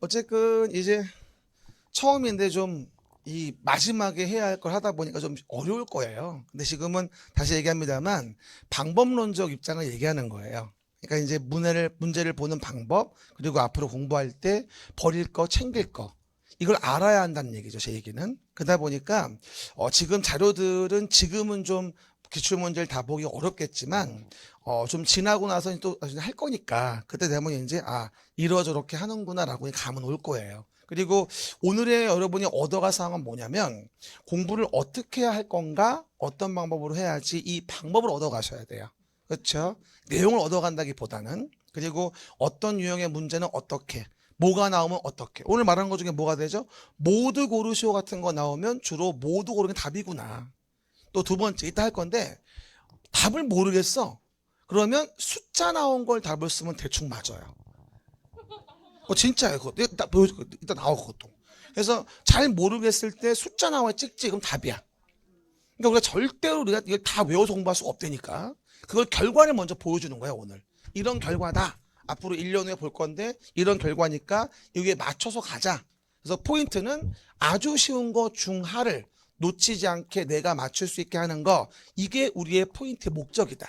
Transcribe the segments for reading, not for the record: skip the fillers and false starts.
어쨌든 이제 처음인데 좀 이 마지막에 해야 할 걸 하다 보니까 좀 어려울 거예요. 근데 지금은 다시 얘기합니다만 방법론적 입장을 얘기하는 거예요. 그러니까 이제 문제를 보는 방법, 그리고 앞으로 공부할 때 버릴 거, 챙길 거, 이걸 알아야 한다는 얘기죠. 제 얘기는. 그러다 보니까 지금 자료들은 지금은 좀 기출문제를 다 보기 어렵겠지만 좀 지나고 나서 또 할 거니까 그때 되면 이제 이러저렇게 하는구나라고 감은 올 거예요. 그리고 오늘의 여러분이 얻어갈 사항은 뭐냐면 공부를 어떻게 해야 할 건가, 어떤 방법으로 해야지, 이 방법을 얻어가셔야 돼요. 그렇죠? 내용을 얻어간다기보다는. 그리고 어떤 유형의 문제는 어떻게, 뭐가 나오면 어떻게. 오늘 말한 것 중에 뭐가 되죠? 모두 고르시오 같은 거 나오면 주로 모두 고르는 게 답이구나. 또 두 번째 이따 할 건데 답을 모르겠어. 그러면 숫자 나온 걸 답을 쓰면 대충 맞아요. 진짜예요. 그거 이따 보여줄 거, 이따 나올 것도. 그래서 잘 모르겠을 때 숫자 나와 찍지, 그럼 답이야. 그러니까 우리가 절대로 우리가 이걸 다 외워서 공부할 수 없다니까. 그걸 결과를 먼저 보여주는 거야, 오늘. 이런 결과다. 앞으로 1년 후에 볼 건데 이런 결과니까 여기에 맞춰서 가자. 그래서 포인트는 아주 쉬운 거 중하를 놓치지 않게 내가 맞출 수 있게 하는 거, 이게 우리의 포인트의 목적이다.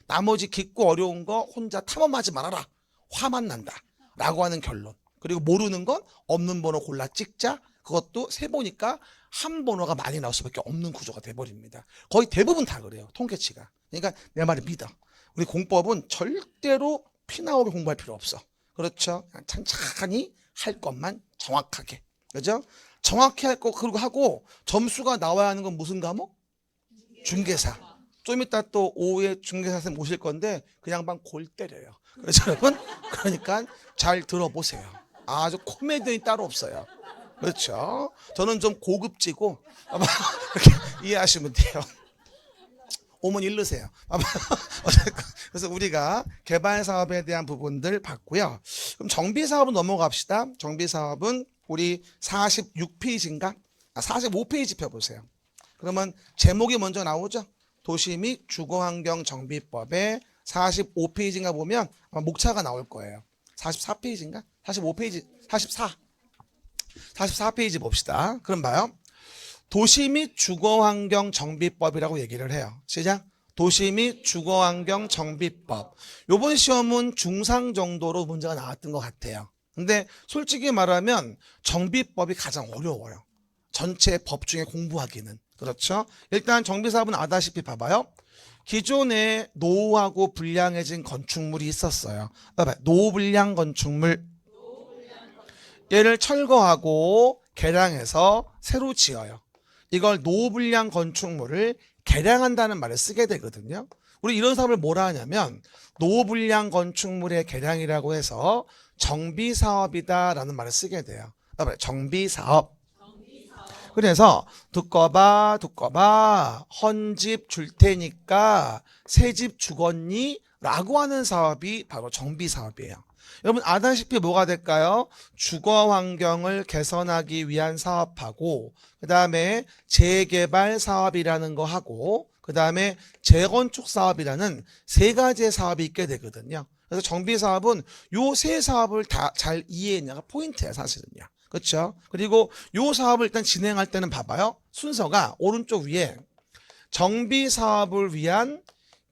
나머지 깊고 어려운 거 혼자 탐험하지 말아라. 화만 난다. 라고 하는 결론. 그리고 모르는 건 없는 번호 골라 찍자. 그것도 세보니까 한 번호가 많이 나올 수밖에 없는 구조가 돼버립니다. 거의 대부분 다 그래요. 통계치가. 그러니까 내 말을 믿어. 우리 공법은 절대로 피 나오게 공부할 필요 없어. 그렇죠? 그냥 천천히 할 것만 정확하게. 그죠? 정확히 할 거 그리고 하고 점수가 나와야 하는 건 무슨 과목? 중개사. 좀 이따 또 오후에 중개사 선생님 오실 건데 그 양반 골 때려요. 그래서 여러분, 그러니까 잘 들어보세요. 아주 코미디언이 따로 없어요. 그렇죠? 저는 좀 고급지고 아마 이렇게 이해하시면 돼요. 오면 일르세요. 그래서 우리가 개발 사업에 대한 부분들 봤고요. 그럼 정비 사업은 넘어갑시다. 정비 사업은 우리 46페이지인가? 45페이지 펴보세요. 그러면 제목이 먼저 나오죠. 도시 및 주거환경 정비법의 45페이지인가 보면 아마 목차가 나올 거예요. 44페이지인가? 45페이지, 44페이지 봅시다. 그럼 봐요. 도시 및 주거환경 정비법이라고 얘기를 해요. 시작. 도시 및 주거환경 정비법. 요번 시험은 중상 정도로 문제가 나왔던 것 같아요. 근데 솔직히 말하면 정비법이 가장 어려워요. 전체 법 중에 공부하기는. 그렇죠? 일단 정비사업은 아다시피 봐봐요. 기존에 노후하고 불량해진 건축물이 있었어요. 봐봐요. 노후불량 건축물. 얘를 철거하고 개량해서 새로 지어요. 이걸 노후불량 건축물을 개량한다는 말을 쓰게 되거든요. 우리 이런 사업을 뭐라 하냐면 노후불량 건축물의 개량이라고 해서 정비사업이다라는 말을 쓰게 돼요. 봐봐요. 정비사업. 그래서 두꺼봐 헌집 줄 테니까 새 집 주겠니? 라고 하는 사업이 바로 정비사업이에요. 여러분 아다시피 뭐가 될까요? 주거 환경을 개선하기 위한 사업하고 그 다음에 재개발 사업이라는 거 하고 그 다음에 재건축 사업이라는 세 가지의 사업이 있게 되거든요. 그래서 정비사업은 요 세 사업을 다 잘 이해했냐가 포인트예요, 사실은요. 그렇죠? 그리고 요 사업을 일단 진행할 때는 봐봐요. 순서가 오른쪽 위에 정비 사업을 위한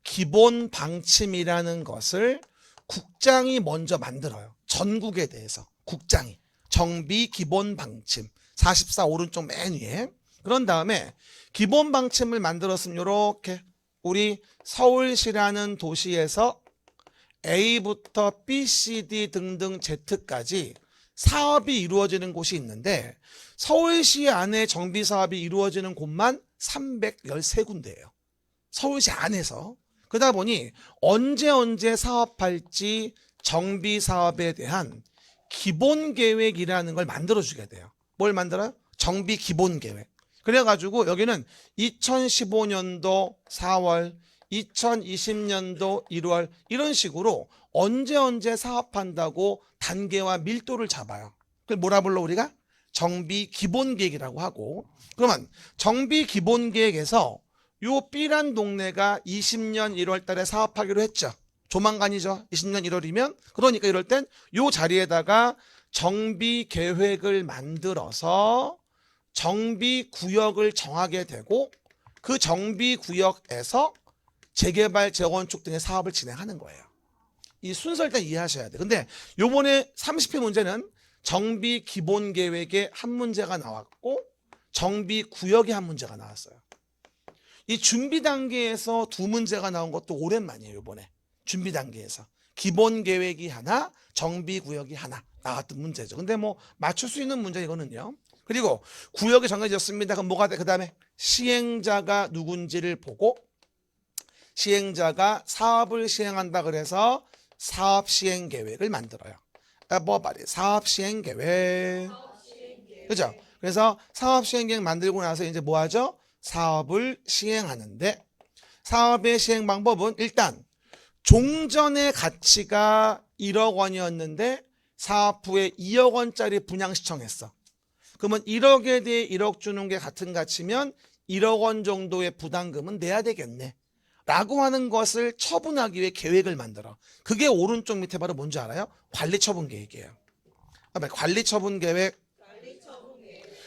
기본 방침이라는 것을 국장이 먼저 만들어요. 전국에 대해서 국장이 정비 기본 방침 44 오른쪽 맨 위에. 그런 다음에 기본 방침을 만들었으면 이렇게 우리 서울시라는 도시에서 A부터 B, C, D 등등 Z까지 사업이 이루어지는 곳이 있는데 서울시 안에 정비 사업이 이루어지는 곳만 313군데예요. 서울시 안에서. 그러다 보니 언제 사업할지 정비 사업에 대한 기본 계획이라는 걸 만들어주게 돼요. 뭘 만들어요? 정비 기본 계획. 그래가지고 여기는 2015년도 4월, 2020년도 1월 이런 식으로 언제 사업한다고 단계와 밀도를 잡아요. 그걸 뭐라 불러 우리가? 정비 기본 계획이라고 하고. 그러면 정비 기본 계획에서 요 B란 동네가 20년 1월 달에 사업하기로 했죠. 조만간이죠. 20년 1월이면. 그러니까 이럴 땐 요 자리에다가 정비 계획을 만들어서 정비 구역을 정하게 되고 그 정비 구역에서 재개발, 재건축 등의 사업을 진행하는 거예요. 이 순서를 일단 이해하셔야 돼. 근데 요번에 30회 문제는 정비 기본 계획에 한 문제가 나왔고 정비 구역에 한 문제가 나왔어요. 이 준비 단계에서 두 문제가 나온 것도 오랜만이에요. 요번에 준비 단계에서 기본 계획이 하나, 정비 구역이 하나 나왔던 문제죠. 근데 뭐 맞출 수 있는 문제 이거는요. 그리고 구역이 정해졌습니다. 그럼 뭐가 돼? 그 다음에 시행자가 누군지를 보고 시행자가 사업을 시행한다 그래서 사업 시행 계획을 만들어요. 뭐 말이에요? 사업 시행 계획. 그죠? 그래서 사업 시행 계획 만들고 나서 이제 뭐 하죠? 사업을 시행하는데 사업의 시행 방법은 일단 종전의 가치가 1억 원이었는데 사업 후에 2억 원짜리 분양 시청했어. 그러면 1억에 대해 1억 주는 게 같은 가치면 1억 원 정도의 부담금은 내야 되겠네. 라고 하는 것을 처분하기 위해 계획을 만들어. 그게 오른쪽 밑에 바로 뭔지 알아요? 관리처분 계획이에요. 관리처분 계획.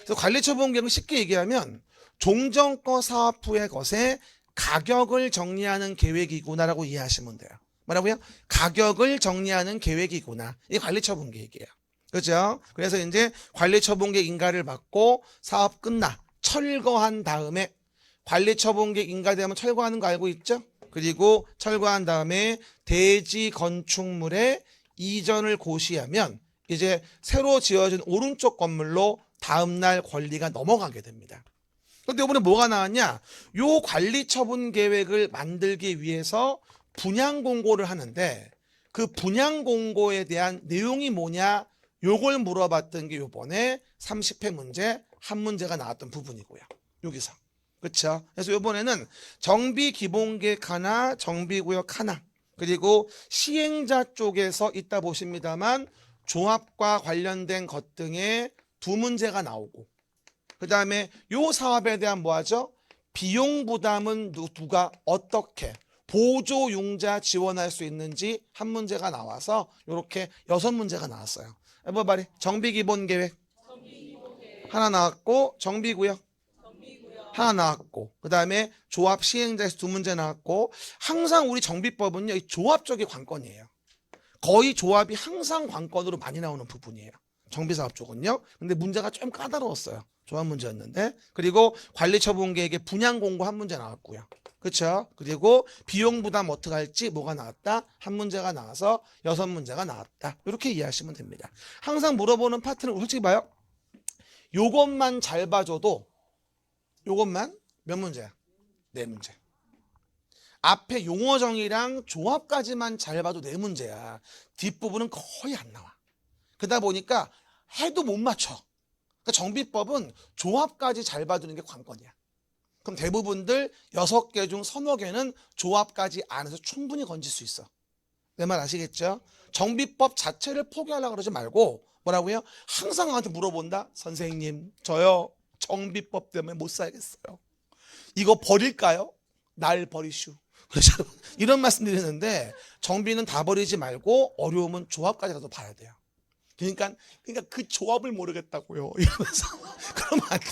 그래서 관리처분 계획은 쉽게 얘기하면 종전거 사업 후의 것에 가격을 정리하는 계획이구나라고 이해하시면 돼요. 뭐라고요? 가격을 정리하는 계획이구나. 이게 관리처분 계획이에요. 그렇죠? 그래서 이제 관리처분 계획 인가를 받고 사업 끝나 철거한 다음에 관리처분 계획 인가되면 철거하는 거 알고 있죠? 그리고 철거한 다음에 대지 건축물의 이전을 고시하면 이제 새로 지어진 오른쪽 건물로 다음날 권리가 넘어가게 됩니다. 그런데 이번에 뭐가 나왔냐? 요 관리처분 계획을 만들기 위해서 분양 공고를 하는데 그 분양 공고에 대한 내용이 뭐냐? 요걸 물어봤던 게 요번에 30회 문제 한 문제가 나왔던 부분이고요. 여기서. 그렇죠? 그래서 이번에는 정비 기본 계획 하나, 정비 구역 하나, 그리고 시행자 쪽에서 이따 보십니다만 조합과 관련된 것 등의 두 문제가 나오고 그 다음에 요 사업에 대한 뭐 하죠? 비용 부담은 누가 어떻게 보조융자 지원할 수 있는지 한 문제가 나와서 이렇게 6문제가 나왔어요. 뭐 말이 정비 기본 계획 하나 나왔고 정비 구역 하나 나왔고 그 다음에 조합 시행자에서 2문제 나왔고 항상 우리 정비법은요 이 조합 쪽이 관건이에요. 거의 조합이 항상 관건으로 많이 나오는 부분이에요. 정비사업 쪽은요. 근데 문제가 좀 까다로웠어요. 조합 문제였는데 그리고 관리처분계획의 분양 공고 한 문제 나왔고요. 그렇죠? 그리고 비용 부담 어떻게 할지 뭐가 나왔다? 한 문제가 나와서 6문제가 나왔다. 이렇게 이해하시면 됩니다. 항상 물어보는 파트는 솔직히 봐요. 요것만 잘 봐줘도 요것만 몇 문제야? 4문제. 앞에 용어 정의랑 조합까지만 잘 봐도 4문제야. 뒷부분은 거의 안 나와. 그러다 보니까 해도 못 맞춰. 그러니까 정비법은 조합까지 잘 봐두는 게 관건이야. 그럼 대부분들 6개 중 서너 개는 조합까지 안 해서 충분히 건질 수 있어. 내 말 아시겠죠? 정비법 자체를 포기하려고 그러지 말고 뭐라고요? 항상 나한테 물어본다. 선생님 저요 정비법 때문에 못 살겠어요. 이거 버릴까요? 날 버리슈. 그래서 이런 말씀 드리는데 정비는 다 버리지 말고 어려우면 조합까지 가서 봐야 돼요. 그러니까 그 조합을 모르겠다고요. 이러면서 그러면 안 돼.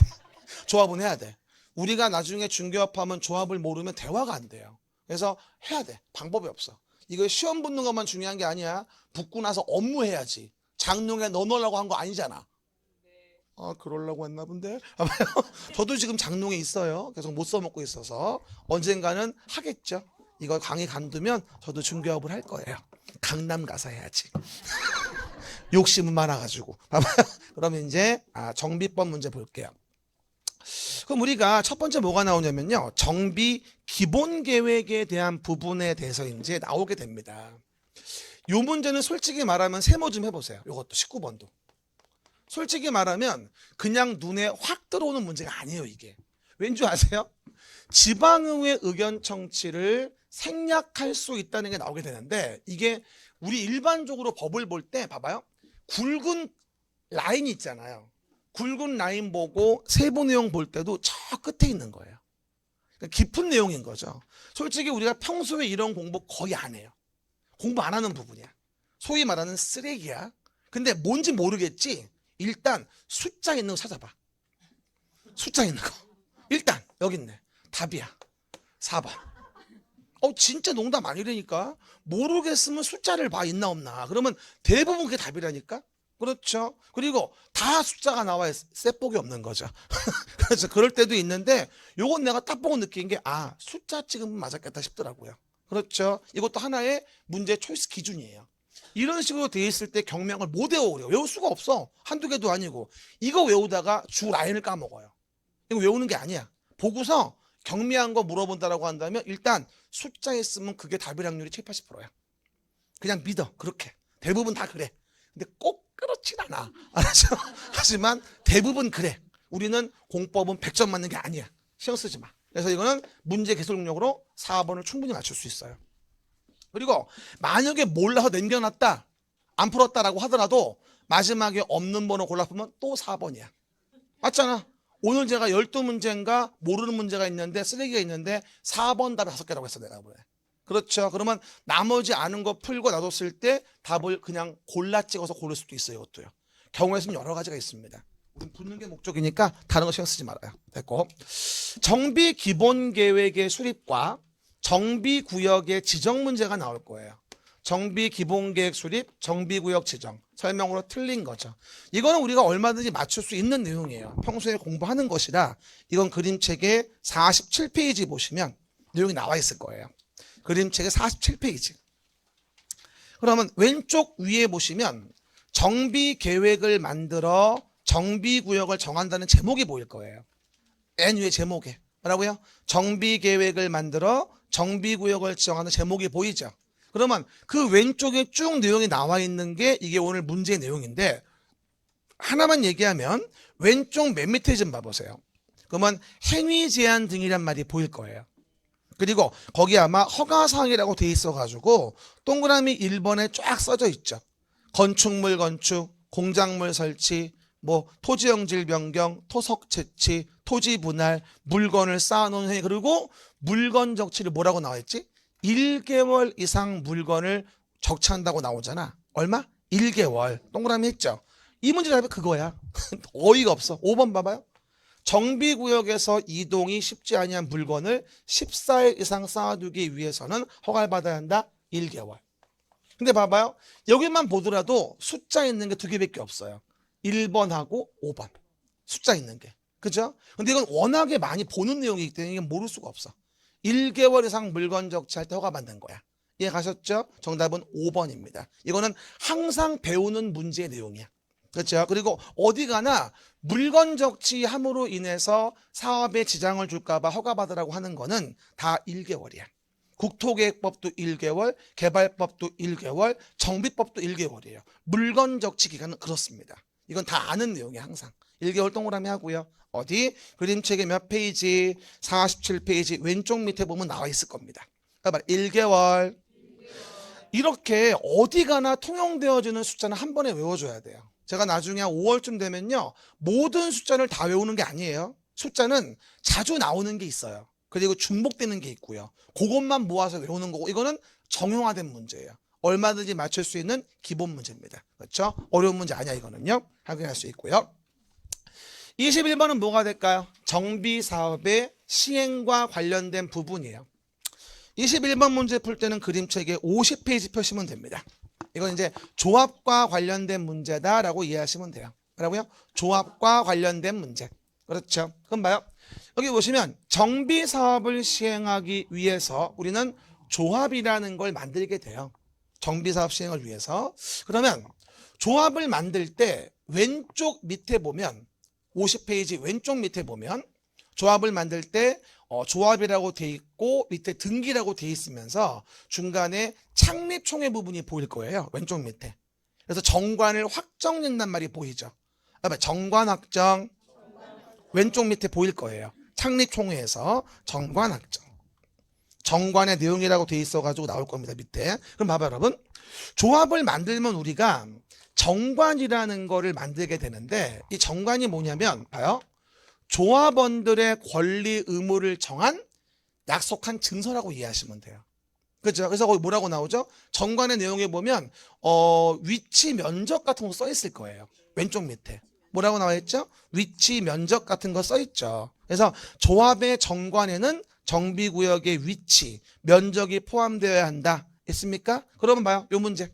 조합은 해야 돼. 우리가 나중에 중개업하면 조합을 모르면 대화가 안 돼요. 그래서 해야 돼. 방법이 없어. 이거 시험 붙는 것만 중요한 게 아니야. 붙고 나서 업무해야지. 장롱에 넣어놓으려고 한 거 아니잖아. 아, 그러려고 했나 본데. 저도 지금 장롱에 있어요. 계속 못 써먹고 있어서 언젠가는 하겠죠. 이거 강의 간두면 저도 중개업을 할 거예요. 강남 가서 해야지. 욕심은 많아가지고. 그러면 이제 정비법 문제 볼게요. 그럼 우리가 첫 번째 뭐가 나오냐면요. 정비 기본 계획에 대한 부분에 대해서 이제 나오게 됩니다. 이 문제는 솔직히 말하면 세모 좀 해보세요. 이것도 19번도. 솔직히 말하면 그냥 눈에 확 들어오는 문제가 아니에요. 이게. 왠지 아세요? 지방의회 의견 청취를 생략할 수 있다는 게 나오게 되는데 이게 우리 일반적으로 법을 볼 때 봐봐요. 굵은 라인이 있잖아요. 굵은 라인 보고 세부 내용 볼 때도 저 끝에 있는 거예요. 그러니까 깊은 내용인 거죠. 솔직히 우리가 평소에 이런 공부 거의 안 해요. 공부 안 하는 부분이야. 소위 말하는 쓰레기야. 근데 뭔지 모르겠지. 일단 숫자 있는 거 찾아봐. 숫자 있는 거. 일단 여기 있네. 답이야. 4번. 진짜 농담 아니라니까. 모르겠으면 숫자를 봐. 있나 없나. 그러면 대부분 그게 답이라니까. 그렇죠. 그리고 다 숫자가 나와야 셋복이 없는 거죠. 그래서 그럴 때도 있는데 요건 내가 딱 보고 느낀 게 숫자 찍으면 맞았겠다 싶더라고요. 그렇죠. 이것도 하나의 문제 초이스 기준이에요. 이런 식으로 돼 있을 때 경명을 못 외워요. 외울 수가 없어. 한두 개도 아니고. 이거 외우다가 주 라인을 까먹어요. 이거 외우는 게 아니야. 보고서 경미한 거 물어본다라고 한다면 일단 숫자에 쓰면 그게 답일 확률이 7, 80%야. 그냥 믿어. 그렇게. 대부분 다 그래. 근데 꼭 그렇진 않아. 알았죠? 하지만 대부분 그래. 우리는 공법은 100점 맞는 게 아니야. 신경 쓰지 마. 그래서 이거는 문제 개설 능력으로 4번을 충분히 맞출 수 있어요. 그리고 만약에 몰라서 남겨놨다, 안 풀었다라고 하더라도 마지막에 없는 번호 골라보면 또 4번이야. 맞잖아. 오늘 제가 12문제인가 모르는 문제가 있는데 쓰레기가 있는데 4번 답이 5개라고 했어 내가 보네. 그렇죠. 그러면 나머지 아는 거 풀고 놔뒀을 때 답을 그냥 골라 찍어서 고를 수도 있어요. 이것도요. 경우의 수는 여러 가지가 있습니다. 우린 붙는 게 목적이니까 다른 거 신경 쓰지 말아요. 됐고. 정비 기본 계획의 수립과 정비 구역의 지정 문제가 나올 거예요. 정비 기본 계획 수립, 정비 구역 지정. 설명으로 틀린 거죠. 이거는 우리가 얼마든지 맞출 수 있는 내용이에요. 평소에 공부하는 것이라 이건 그림책의 47페이지 보시면 내용이 나와 있을 거예요. 그림책의 47페이지. 그러면 왼쪽 위에 보시면 정비 계획을 만들어 정비 구역을 정한다는 제목이 보일 거예요. 맨 위에 제목에 뭐라고요? 정비 계획을 만들어 정비 구역을 지정하는 제목이 보이죠. 그러면 그 왼쪽에 쭉 내용이 나와 있는 게 이게 오늘 문제의 내용인데 하나만 얘기하면 왼쪽 맨 밑에 좀 봐보세요. 그러면 행위 제한 등이란 말이 보일 거예요. 그리고 거기 아마 허가사항이라고 돼 있어가지고 동그라미 1번에 쫙 써져 있죠. 건축물 건축, 공작물 설치, 토지형질 변경, 토석 채취, 토지 분할, 물건을 쌓아놓은 행위, 그리고 물건 적치를 뭐라고 나와 있지? 1개월 이상 물건을 적치한다고 나오잖아. 얼마? 1개월. 동그라미 했죠. 이 문제 답이 그거야. 어이가 없어. 5번 봐봐요. 정비구역에서 이동이 쉽지 아니한 물건을 14일 이상 쌓아두기 위해서는 허가를 받아야 한다. 1개월. 근데 봐봐요. 여기만 보더라도 숫자 있는 게 2개밖에 없어요. 1번하고 5번. 숫자 있는 게. 그죠? 근데 이건 워낙에 많이 보는 내용이기 때문에 이게 모를 수가 없어. 1개월 이상 물건 적치할 때 허가 받는 거야. 이해 가셨죠? 정답은 5번입니다. 이거는 항상 배우는 문제의 내용이야. 그렇죠? 그리고 어디 가나 물건 적치함으로 인해서 사업에 지장을 줄까봐 허가받으라고 하는 거는 다 1개월이야. 국토계획법도 1개월, 개발법도 1개월, 정비법도 1개월이에요. 물건 적치 기간은 그렇습니다. 이건 다 아는 내용이야 항상. 1개월 동그라미 하고요. 어디? 그림책의 몇 페이지? 47페이지 왼쪽 밑에 보면 나와 있을 겁니다. 그러니까 1개월. 이렇게 어디 가나 통용되어지는 숫자는 한 번에 외워줘야 돼요. 제가 나중에 5월쯤 되면요. 모든 숫자를 다 외우는 게 아니에요. 숫자는 자주 나오는 게 있어요. 그리고 중복되는 게 있고요. 그것만 모아서 외우는 거고 이거는 정형화된 문제예요. 얼마든지 맞출 수 있는 기본 문제입니다. 그렇죠? 어려운 문제 아니야 이거는요. 확인할 수 있고요. 21번은 뭐가 될까요? 정비 사업의 시행과 관련된 부분이에요. 21번 문제 풀 때는 그림책에 50페이지 펴시면 됩니다. 이건 이제 조합과 관련된 문제다라고 이해하시면 돼요. 뭐라고요? 조합과 관련된 문제. 그렇죠. 그럼 봐요. 여기 보시면 정비 사업을 시행하기 위해서 우리는 조합이라는 걸 만들게 돼요. 정비 사업 시행을 위해서. 그러면 조합을 만들 때 왼쪽 밑에 보면 50페이지 왼쪽 밑에 보면 조합을 만들 때 조합이라고 돼 있고 밑에 등기라고 돼 있으면서 중간에 창립총회 부분이 보일 거예요. 왼쪽 밑에. 그래서 정관을 확정된단 말이 보이죠. 정관 확정 왼쪽 밑에 보일 거예요. 창립총회에서 정관 확정. 정관의 내용이라고 돼 있어가지고 나올 겁니다. 밑에. 그럼 봐봐요 여러분. 조합을 만들면 우리가 정관이라는 거를 만들게 되는데 이 정관이 뭐냐면 봐요. 조합원들의 권리 의무를 정한 약속한 증서라고 이해하시면 돼요. 그렇죠? 그래서 거기 뭐라고 나오죠? 정관의 내용에 보면 위치 면적 같은 거 써 있을 거예요. 왼쪽 밑에 뭐라고 나와 있죠? 위치 면적 같은 거 써 있죠. 그래서 조합의 정관에는 정비구역의 위치 면적이 포함되어야 한다. 있습니까? 그러면 봐요. 요 문제.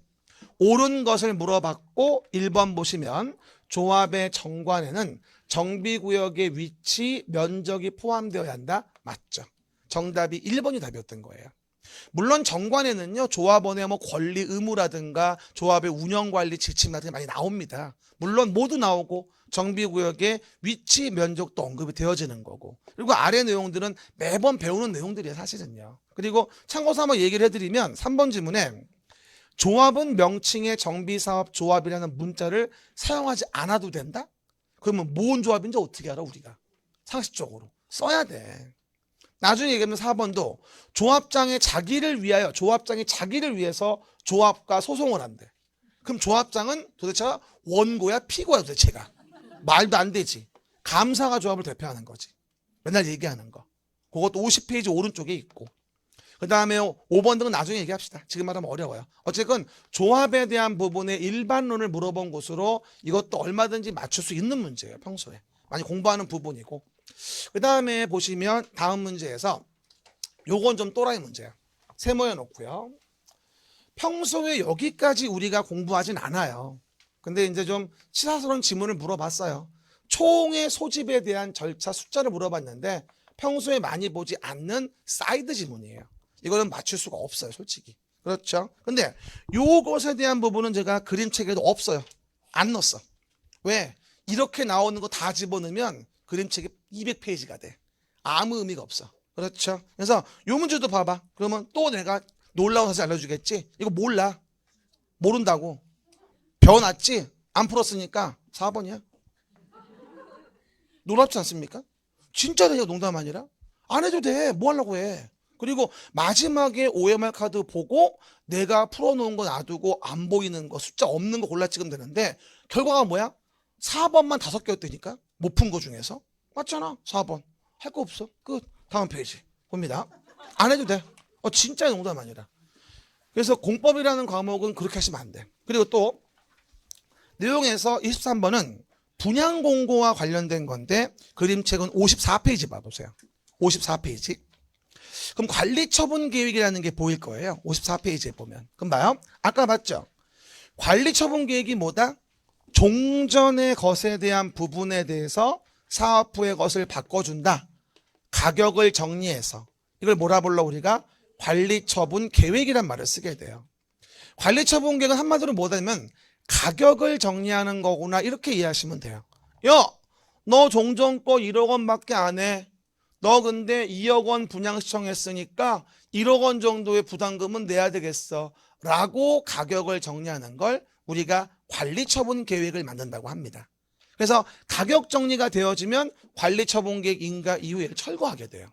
옳은 것을 물어봤고 1번 보시면 조합의 정관에는 정비구역의 위치 면적이 포함되어야 한다. 맞죠? 정답이 1번이 답이었던 거예요. 물론 정관에는요 조합원의 뭐 권리 의무라든가 조합의 운영관리 지침 같은 게 많이 나옵니다. 물론 모두 나오고 정비구역의 위치 면적도 언급이 되어지는 거고, 그리고 아래 내용들은 매번 배우는 내용들이에요 사실은요. 그리고 참고서 한번 얘기를 해드리면 3번 지문에 조합은 명칭의 정비사업 조합이라는 문자를 사용하지 않아도 된다? 그러면 뭔 조합인지 어떻게 알아 우리가? 상식적으로 써야 돼. 나중에 얘기하면 4번도 조합장이 자기를 위해서 조합과 소송을 한대. 그럼 조합장은 도대체 원고야 피고야 도대체가? 말도 안 되지. 감사가 조합을 대표하는 거지. 맨날 얘기하는 거. 그것도 50페이지 오른쪽에 있고. 그 다음에 5번 등은 나중에 얘기합시다. 지금 말하면 어려워요. 어쨌든 조합에 대한 부분의 일반론을 물어본 곳으로 이것도 얼마든지 맞출 수 있는 문제예요. 평소에. 많이 공부하는 부분이고. 그 다음에 보시면 다음 문제에서 요건 좀 또라이 문제야. 세모해 놓고요. 평소에 여기까지 우리가 공부하진 않아요. 근데 이제 좀 치사스러운 지문을 물어봤어요. 총의 소집에 대한 절차 숫자를 물어봤는데 평소에 많이 보지 않는 사이드 지문이에요. 이거는 맞출 수가 없어요 솔직히. 그렇죠? 근데 요것에 대한 부분은 제가 그림책에도 없어요. 안 넣었어. 왜? 이렇게 나오는 거 다 집어넣으면 그림책이 200페이지가 돼. 아무 의미가 없어. 그렇죠? 그래서 요 문제도 봐봐. 그러면 또 내가 놀라운 사실 알려주겠지? 이거 몰라. 모른다고. 배워놨지? 안 풀었으니까 4번이야. 놀랍지 않습니까? 진짜 이거 농담 아니라? 안 해도 돼. 뭐 하려고 해. 그리고 마지막에 OMR 카드 보고 내가 풀어놓은 거 놔두고 안 보이는 거 숫자 없는 거 골라 찍으면 되는데 결과가 뭐야? 4번만 5개였다니까? 못 푼 거 중에서. 맞잖아. 4번. 할 거 없어. 끝. 다음 페이지. 봅니다. 안 해도 돼. 진짜 농담 아니라. 그래서 공법이라는 과목은 그렇게 하시면 안 돼. 그리고 또 내용에서 23번은 분양공고와 관련된 건데 그림책은 54페이지 봐보세요. 54페이지. 그럼 관리처분계획이라는 게 보일 거예요. 54페이지에 보면. 그럼 봐요. 아까 봤죠? 관리처분계획이 뭐다? 종전의 것에 대한 부분에 대해서 사업 후의 것을 바꿔준다. 가격을 정리해서. 이걸 뭐라 불러 우리가? 관리처분계획이란 말을 쓰게 돼요. 관리처분계획은 한마디로 뭐냐면 가격을 정리하는 거구나 이렇게 이해하시면 돼요. 야, 너 종전 거 1억 원밖에 안 해. 너 근데 2억 원 분양 신청했으니까 1억 원 정도의 부담금은 내야 되겠어. 라고 가격을 정리하는 걸 우리가 관리처분 계획을 만든다고 합니다. 그래서 가격 정리가 되어지면 관리처분 계획 인가 이후에 철거하게 돼요.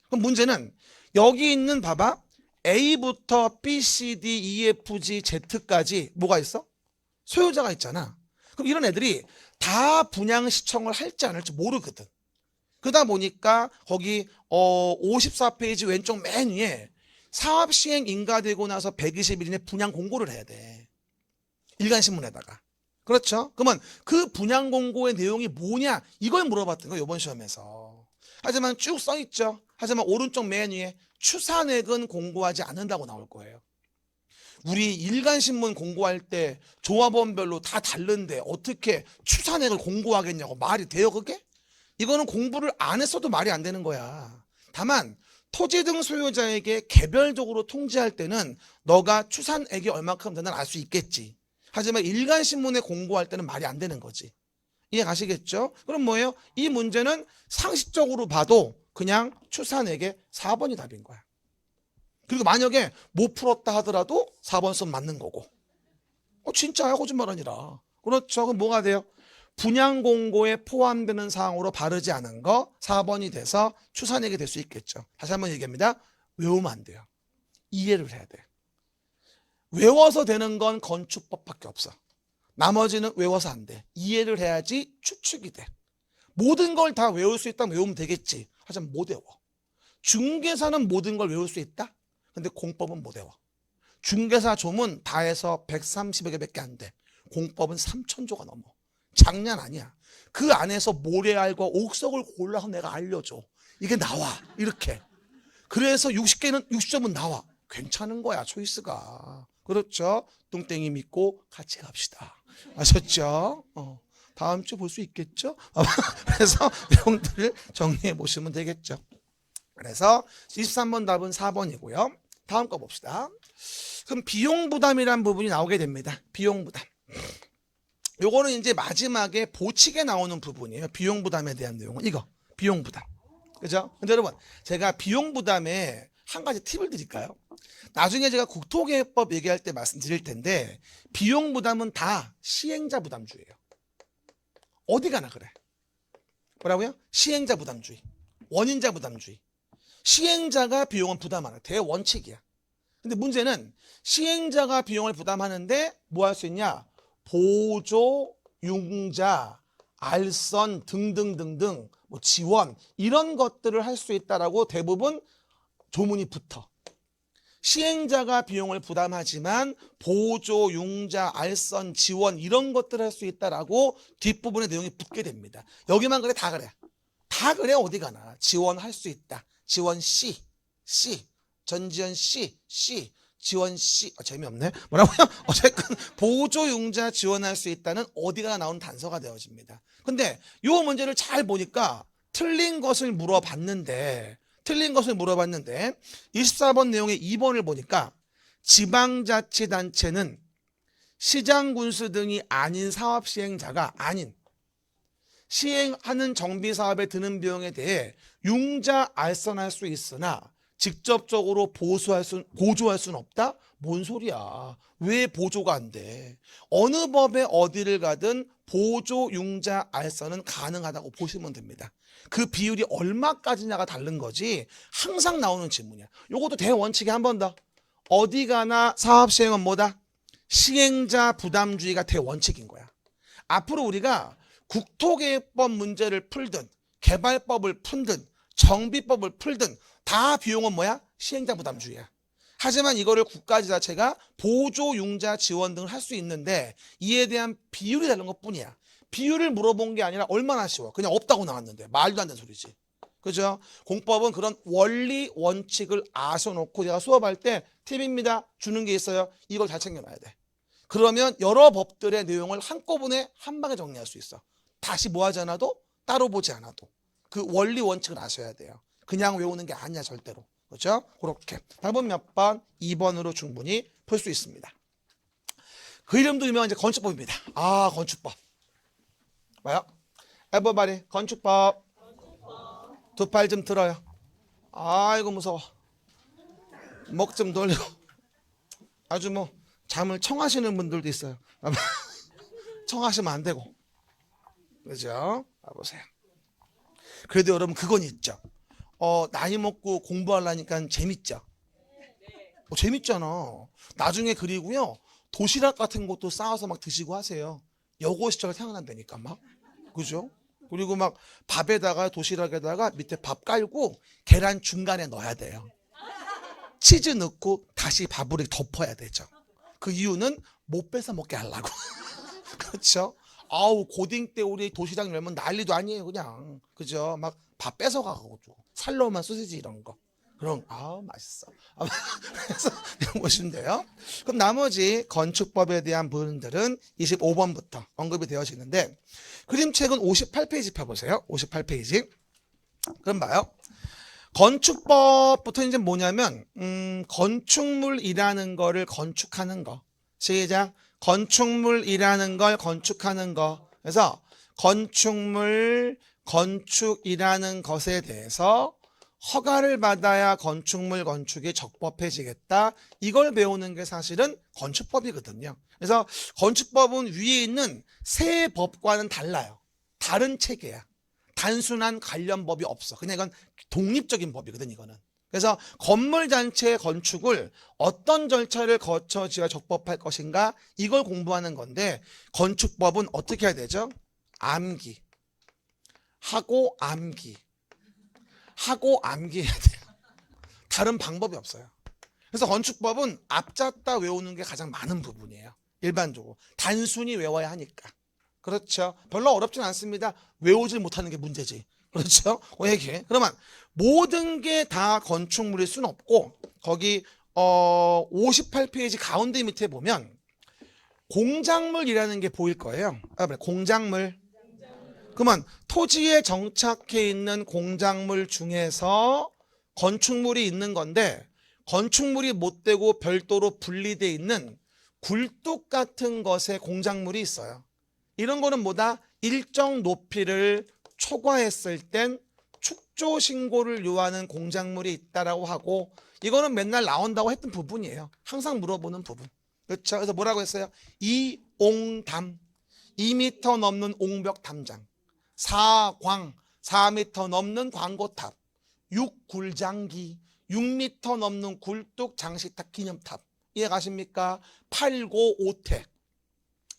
그럼 문제는 여기 있는 봐봐. A부터 B, C, D, E, F, G, Z까지 뭐가 있어? 소유자가 있잖아. 그럼 이런 애들이 다 분양 신청을 할지 안 할지 모르거든. 그러다 보니까 거기 54페이지 왼쪽 맨 위에 사업 시행 인가되고 나서 120일 이내 분양 공고를 해야 돼. 일간신문에다가. 그렇죠? 그러면 그 분양 공고의 내용이 뭐냐 이걸 물어봤던 거예요. 이번 시험에서. 하지만 쭉 써있죠. 하지만 오른쪽 맨 위에 추산액은 공고하지 않는다고 나올 거예요. 우리 일간신문 공고할 때 조합원별로 다 다른데 어떻게 추산액을 공고하겠냐고 말이 돼요 그게? 이거는 공부를 안 했어도 말이 안 되는 거야. 다만 토지 등 소유자에게 개별적으로 통지할 때는 너가 추산액이 얼마큼 되나 알 수 있겠지. 하지만 일간신문에 공고할 때는 말이 안 되는 거지. 이해 가시겠죠? 그럼 뭐예요? 이 문제는 상식적으로 봐도 그냥 추산액의 4번이 답인 거야. 그리고 만약에 못 풀었다 하더라도 4번 쓰면 맞는 거고. 진짜야 거짓말 아니라. 그렇죠. 그럼 뭐가 돼요? 분양 공고에 포함되는 사항으로 바르지 않은 거 4번이 돼서 추산액이 될 수 있겠죠. 다시 한번 얘기합니다. 외우면 안 돼요. 이해를 해야 돼. 외워서 되는 건 건축법밖에 없어. 나머지는 외워서 안 돼. 이해를 해야지 추측이 돼. 모든 걸 다 외울 수 있다면 외우면 되겠지. 하지만 못 외워. 중개사는 모든 걸 외울 수 있다? 근데 공법은 못 외워. 중개사 조문 다 해서 130여 개밖에 안 돼. 공법은 3,000조가 넘어. 장난 아니야. 그 안에서 모래알과 옥석을 골라서 내가 알려줘. 이게 나와. 이렇게. 그래서 60개는 60점은 나와. 괜찮은 거야, 초이스가. 그렇죠? 뚱땡이 믿고 같이 갑시다. 아셨죠? 다음 주 볼 수 있겠죠? 그래서 내용들을 정리해 보시면 되겠죠. 그래서 23번 답은 4번이고요. 다음 거 봅시다. 그럼 비용 부담이란 부분이 나오게 됩니다. 비용 부담. 요거는 이제 마지막에 보칙에 나오는 부분이에요. 비용 부담에 대한 내용은 이거. 비용 부담. 그죠? 근데 여러분, 제가 비용 부담에 한 가지 팁을 드릴까요? 나중에 제가 국토계획법 얘기할 때 말씀드릴 텐데 비용 부담은 다 시행자 부담주의예요. 어디 가나 그래. 뭐라고요? 시행자 부담주의. 원인자 부담주의. 시행자가 비용은 부담하는 대원칙이야. 근데 문제는 시행자가 비용을 부담하는데 뭐 할 수 있냐? 보조, 융자, 알선 등등등등 뭐 지원 이런 것들을 할 수 있다라고 대부분 조문이 붙어. 시행자가 비용을 부담하지만 보조, 융자, 알선, 지원 이런 것들을 할 수 있다라고 뒷부분의 내용이 붙게 됩니다. 여기만 그래? 다 그래. 다 그래 어디 가나. 지원할 수 있다. 지원 C, 전지현 C, 지원 C. 재미없네. 뭐라고요? 어쨌든 보조, 융자 지원할 수 있다는 어디가 나온 단서가 되어집니다. 근데 이 문제를 잘 보니까 틀린 것을 물어봤는데 24번 내용의 2번을 보니까 지방자치단체는 시장군수 등이 아닌 사업시행자가 아닌 시행하는 정비사업에 드는 비용에 대해 융자 알선할 수 있으나 직접적으로 보조할 수는 없다? 뭔 소리야. 왜 보조가 안 돼? 어느 법에 어디를 가든 보조, 융자, 알선은 가능하다고 보시면 됩니다. 그 비율이 얼마까지냐가 다른 거지 항상 나오는 질문이야. 요것도 대원칙에 한 번 더. 어디 가나 사업시행은 뭐다? 시행자 부담주의가 대원칙인 거야. 앞으로 우리가 국토계획법 문제를 풀든 개발법을 풀든 정비법을 풀든 다 비용은 뭐야? 시행자 부담주의야. 하지만 이거를 국가지자체가 보조, 융자, 지원 등을 할 수 있는데 이에 대한 비율이 다른 것뿐이야. 비율을 물어본 게 아니라 얼마나 쉬워. 그냥 없다고 나왔는데 말도 안 되는 소리지. 그죠? 공법은 그런 원리 원칙을 아셔놓고 제가 수업할 때 팁입니다. 주는 게 있어요. 이걸 잘 챙겨놔야 돼. 그러면 여러 법들의 내용을 한꺼번에 한 방에 정리할 수 있어. 다시 뭐 하지 않아도 따로 보지 않아도 그 원리 원칙을 아셔야 돼요. 그냥 외우는 게 아니야 절대로. 그렇죠? 그렇게 답은 몇 번? 2번으로 충분히 풀 수 있습니다. 그 이름도 유명한 이제 건축법입니다. 건축법. 뭐요? 에버바리 건축법. 두 팔 좀 들어요. 아이고 무서워. 목 좀 돌리고. 아주 뭐 잠을 청하시는 분들도 있어요. 청하시면 안 되고. 그죠? 봐보세요. 그래도 여러분 그건 있죠. 나이 먹고 공부하려니까 재밌죠. 재밌잖아. 나중에 그리고요 도시락 같은 것도 싸워서 막 드시고 하세요. 여고 시절 생각난다니까 막. 그죠? 그리고 막 밥에다가 도시락에다가 밑에 밥 깔고 계란 중간에 넣어야 돼요. 치즈 넣고 다시 밥으로 덮어야 되죠. 그 이유는 못 뺏어 먹게 하려고. 그렇죠? 고딩 때 우리 도시락 열면 난리도 아니에요 그냥. 그죠? 막 밥 뺏어가고 살로만 소시지 이런 거. 그럼 맛있어. 그래서 보시면 돼요. 그럼 나머지 건축법에 대한 부분들은 25번부터 언급이 되어지는데 그림책은 58페이지 펴보세요. 58페이지. 그럼 봐요. 건축법부터 이제 뭐냐면 건축물이라는 거를 건축하는 거. 시작. 건축물이라는 걸 건축하는 거. 그래서 건축이라는 것에 대해서 허가를 받아야 건축물 건축이 적법해지겠다. 이걸 배우는 게 사실은 건축법이거든요. 그래서 건축법은 위에 있는 세 법과는 달라요. 다른 체계야. 단순한 관련 법이 없어. 그냥 이건 독립적인 법이거든 이거는. 그래서 건물 단체의 건축을 어떤 절차를 거쳐 지어야 적법할 것인가 이걸 공부하는 건데 건축법은 어떻게 해야 되죠? 암기. 하고 암기 해야 돼요. 다른 방법이 없어요. 그래서 건축법은 앞잡다 외우는 게 가장 많은 부분이에요. 일반적으로. 단순히 외워야 하니까. 그렇죠. 별로 어렵진 않습니다. 외우질 못하는 게 문제지. 그렇죠. 그 얘기. 그러면 모든 게 다 건축물일 수는 없고 거기 58페이지 가운데 밑에 보면 공작물이라는 게 보일 거예요. 공작물. 그러면 토지에 정착해 있는 공작물 중에서 건축물이 있는 건데 건축물이 못 되고 별도로 분리되어 있는 굴뚝 같은 것에 공작물이 있어요. 이런 거는 뭐다? 일정 높이를 초과했을 땐 축조 신고를 요하는 공작물이 있다라고 하고 이거는 맨날 나온다고 했던 부분이에요. 항상 물어보는 부분. 그렇죠? 그래서 뭐라고 했어요? 이옹담, 2m 넘는 옹벽 담장, 4광, 4m 넘는 광고탑, 6굴장기, 6m 넘는 굴뚝 장식탑 기념탑. 이해 가십니까? 8고 5택.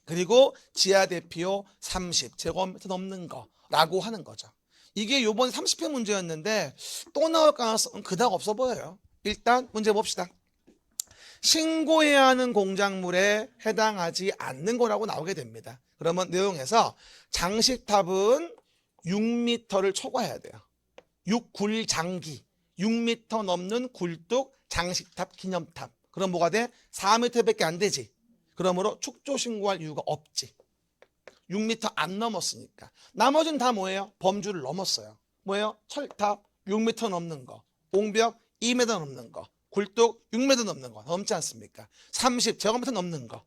그리고 지하 대피요 30제곱미터 넘는 거라고 하는 거죠. 이게 요번 30회 문제였는데 또 나올 가능성은 그닥 없어 보여요. 일단 문제 봅시다. 신고해야 하는 공작물에 해당하지 않는 거라고 나오게 됩니다. 그러면 내용에서 장식탑은 6m를 초과해야 돼요. 6굴장기, 6m 넘는 굴뚝 장식탑 기념탑. 그럼 뭐가 돼? 4m밖에 안 되지. 그러므로 축조 신고할 이유가 없지. 6m 안 넘었으니까. 나머지는 다 뭐예요? 범주를 넘었어요. 뭐예요? 철탑 6m 넘는 거, 옹벽 2m 넘는 거, 굴뚝 6m 넘는 거 넘지 않습니까? 30제곱미터 넘는 거.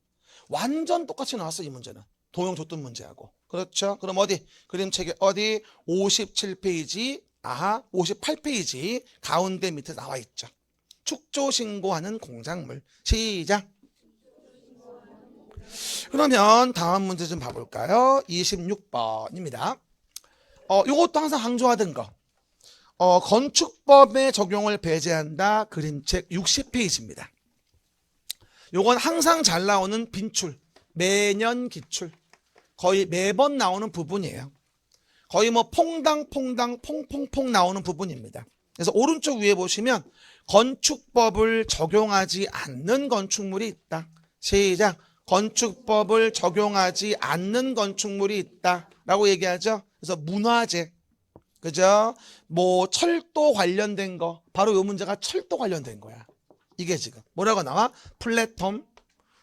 완전 똑같이 나왔어, 이 문제는. 도형 줬던 문제하고. 그렇죠? 그럼 어디? 그림책에 어디? 57페이지, 58페이지 가운데 밑에 나와 있죠. 축조 신고하는 공작물. 시작. 그러면 다음 문제 좀 봐볼까요? 26번입니다. 이것도 항상 강조하던 거. 건축법의 적용을 배제한다. 그림책 60페이지입니다. 요건 항상 잘 나오는 빈출, 매년 기출. 거의 매번 나오는 부분이에요. 거의 뭐 퐁당퐁당 퐁퐁퐁 나오는 부분입니다. 그래서 오른쪽 위에 보시면 건축법을 적용하지 않는 건축물이 있다. 시작. 건축법을 적용하지 않는 건축물이 있다라고 얘기하죠. 그래서 문화재, 그죠? 뭐 철도 관련된 거, 바로 이 문제가 철도 관련된 거야. 이게 지금 뭐라고 나와? 플랫폼,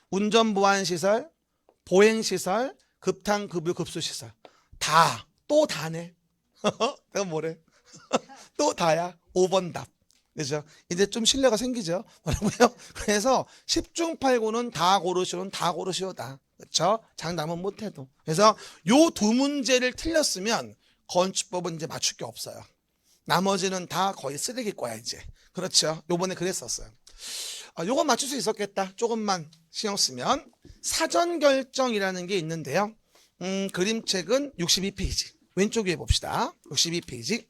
운전보안시설, 보행시설, 급탕급유 급수시설. 다, 또 다네. 내가 뭐래? 또 다야. 5번 답. 그죠? 이제 좀 신뢰가 생기죠? 뭐라고요? 그래서 10중 8구는 다 고르시오는 다 고르시오다. 그렇죠? 장담은 못해도. 그래서 요 두 문제를 틀렸으면 건축법은 이제 맞출 게 없어요. 나머지는 다 거의 쓰레기과야 이제. 그렇죠? 요번에 그랬었어요. 요건 맞출 수 있었겠다. 조금만 신경 쓰면. 사전결정이라는 게 있는데요. 그림책은 62페이지. 왼쪽 위에 봅시다. 62페이지.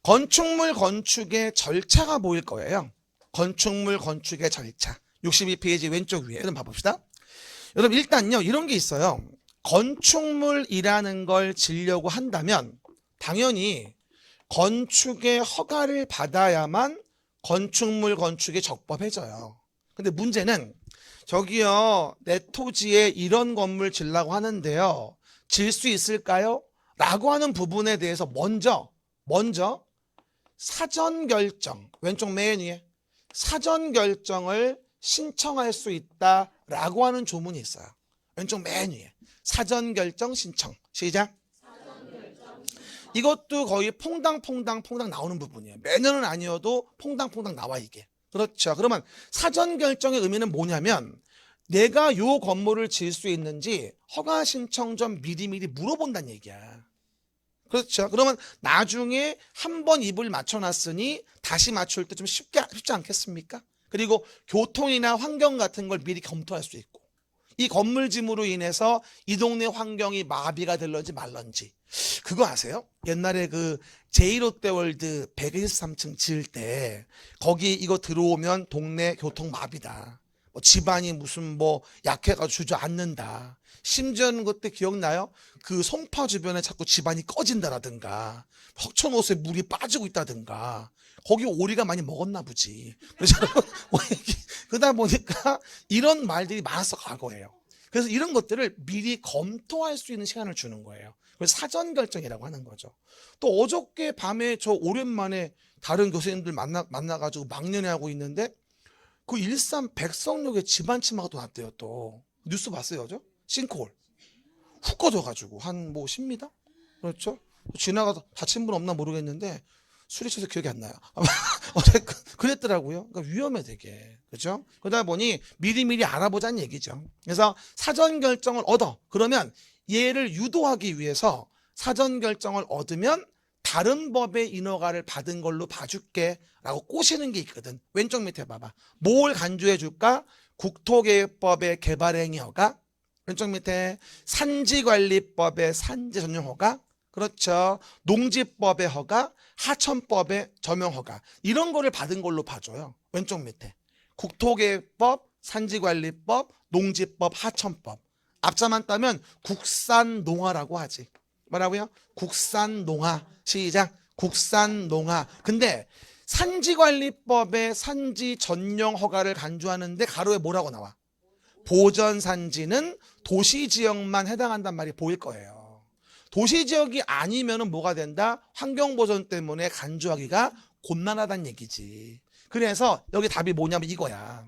건축물 건축의 절차가 보일 거예요. 건축물 건축의 절차. 62페이지 왼쪽 위에. 여러분 봐봅시다. 여러분 일단요. 이런 게 있어요. 건축물이라는 걸 지으려고 한다면 당연히 건축의 허가를 받아야만 건축물 건축이 적법해져요. 근데 문제는 저기요. 내 토지에 이런 건물 지으려고 하는데요. 지을 수 있을까요? 라고 하는 부분에 대해서 먼저 사전결정, 왼쪽 맨 위에 사전결정을 신청할 수 있다라고 하는 조문이 있어요. 왼쪽 맨 위에 사전결정 신청. 시작. 이것도 거의 퐁당퐁당 나오는 부분이에요. 매년은 아니어도 퐁당퐁당 나와 이게. 그렇죠. 그러면 사전결정의 의미는 뭐냐면 내가 요 건물을 지을 수 있는지 허가 신청 전 미리미리 물어본다는 얘기야. 그렇죠. 그러면 나중에 한 번 입을 맞춰놨으니 다시 맞출 때 좀 쉽지 않겠습니까? 그리고 교통이나 환경 같은 걸 미리 검토할 수 있고 이 건물짐으로 인해서 이 동네 환경이 마비가 될런지 말런지 그거 아세요? 옛날에 그 제1롯데월드 123층 지을 때 거기 이거 들어오면 동네 교통 마비다. 집안이 무슨 뭐 약해가지고 주저앉는다. 심지어는 그때 기억나요? 그 송파 주변에 자꾸 집안이 꺼진다라든가 석촌호수에 물이 빠지고 있다든가 거기 오리가 많이 먹었나 보지. 그래서 그러다 보니까 이런 말들이 많았어 과거에요. 그래서 이런 것들을 미리 검토할 수 있는 시간을 주는 거예요. 그래서 사전 결정이라고 하는 거죠. 또 어저께 밤에 저 오랜만에 다른 교수님들 만나가지고 막년회하고 있는데 그 일산 백석역에 집안 침하가 또 났대요. 또 뉴스 봤어요, 어제? 싱크홀 훅 꺼져가지고 한 뭐 10m? 그렇죠? 지나가서 다친 분 없나 모르겠는데 술이 취해서 기억이 안 나요. 어제 그랬더라고요. 그러니까 위험해 되게. 그렇죠? 그러다 보니 미리미리 알아보자는 얘기죠. 그래서 사전 결정을 얻어. 그러면 얘를 유도하기 위해서 사전 결정을 얻으면 다른 법의 인허가를 받은 걸로 봐줄게 라고 꼬시는 게 있거든. 왼쪽 밑에 봐봐. 뭘 간주해 줄까? 국토계획법의 개발행위 허가. 왼쪽 밑에 산지관리법의 산지 전용 허가. 그렇죠. 농지법의 허가, 하천법의 점용 허가. 이런 거를 받은 걸로 봐줘요. 왼쪽 밑에. 국토계획법, 산지관리법, 농지법, 하천법. 앞자만 따면 국산농화라고 하지. 뭐라고요? 국산농화. 시작. 국산농화. 근데 산지관리법의 산지 전용 허가를 간주하는데 가로에 뭐라고 나와? 보전산지는 도시지역만 해당한단 말이 보일 거예요. 도시지역이 아니면 뭐가 된다? 환경보전 때문에 간주하기가 곤란하다는 얘기지. 그래서 여기 답이 뭐냐면 이거야.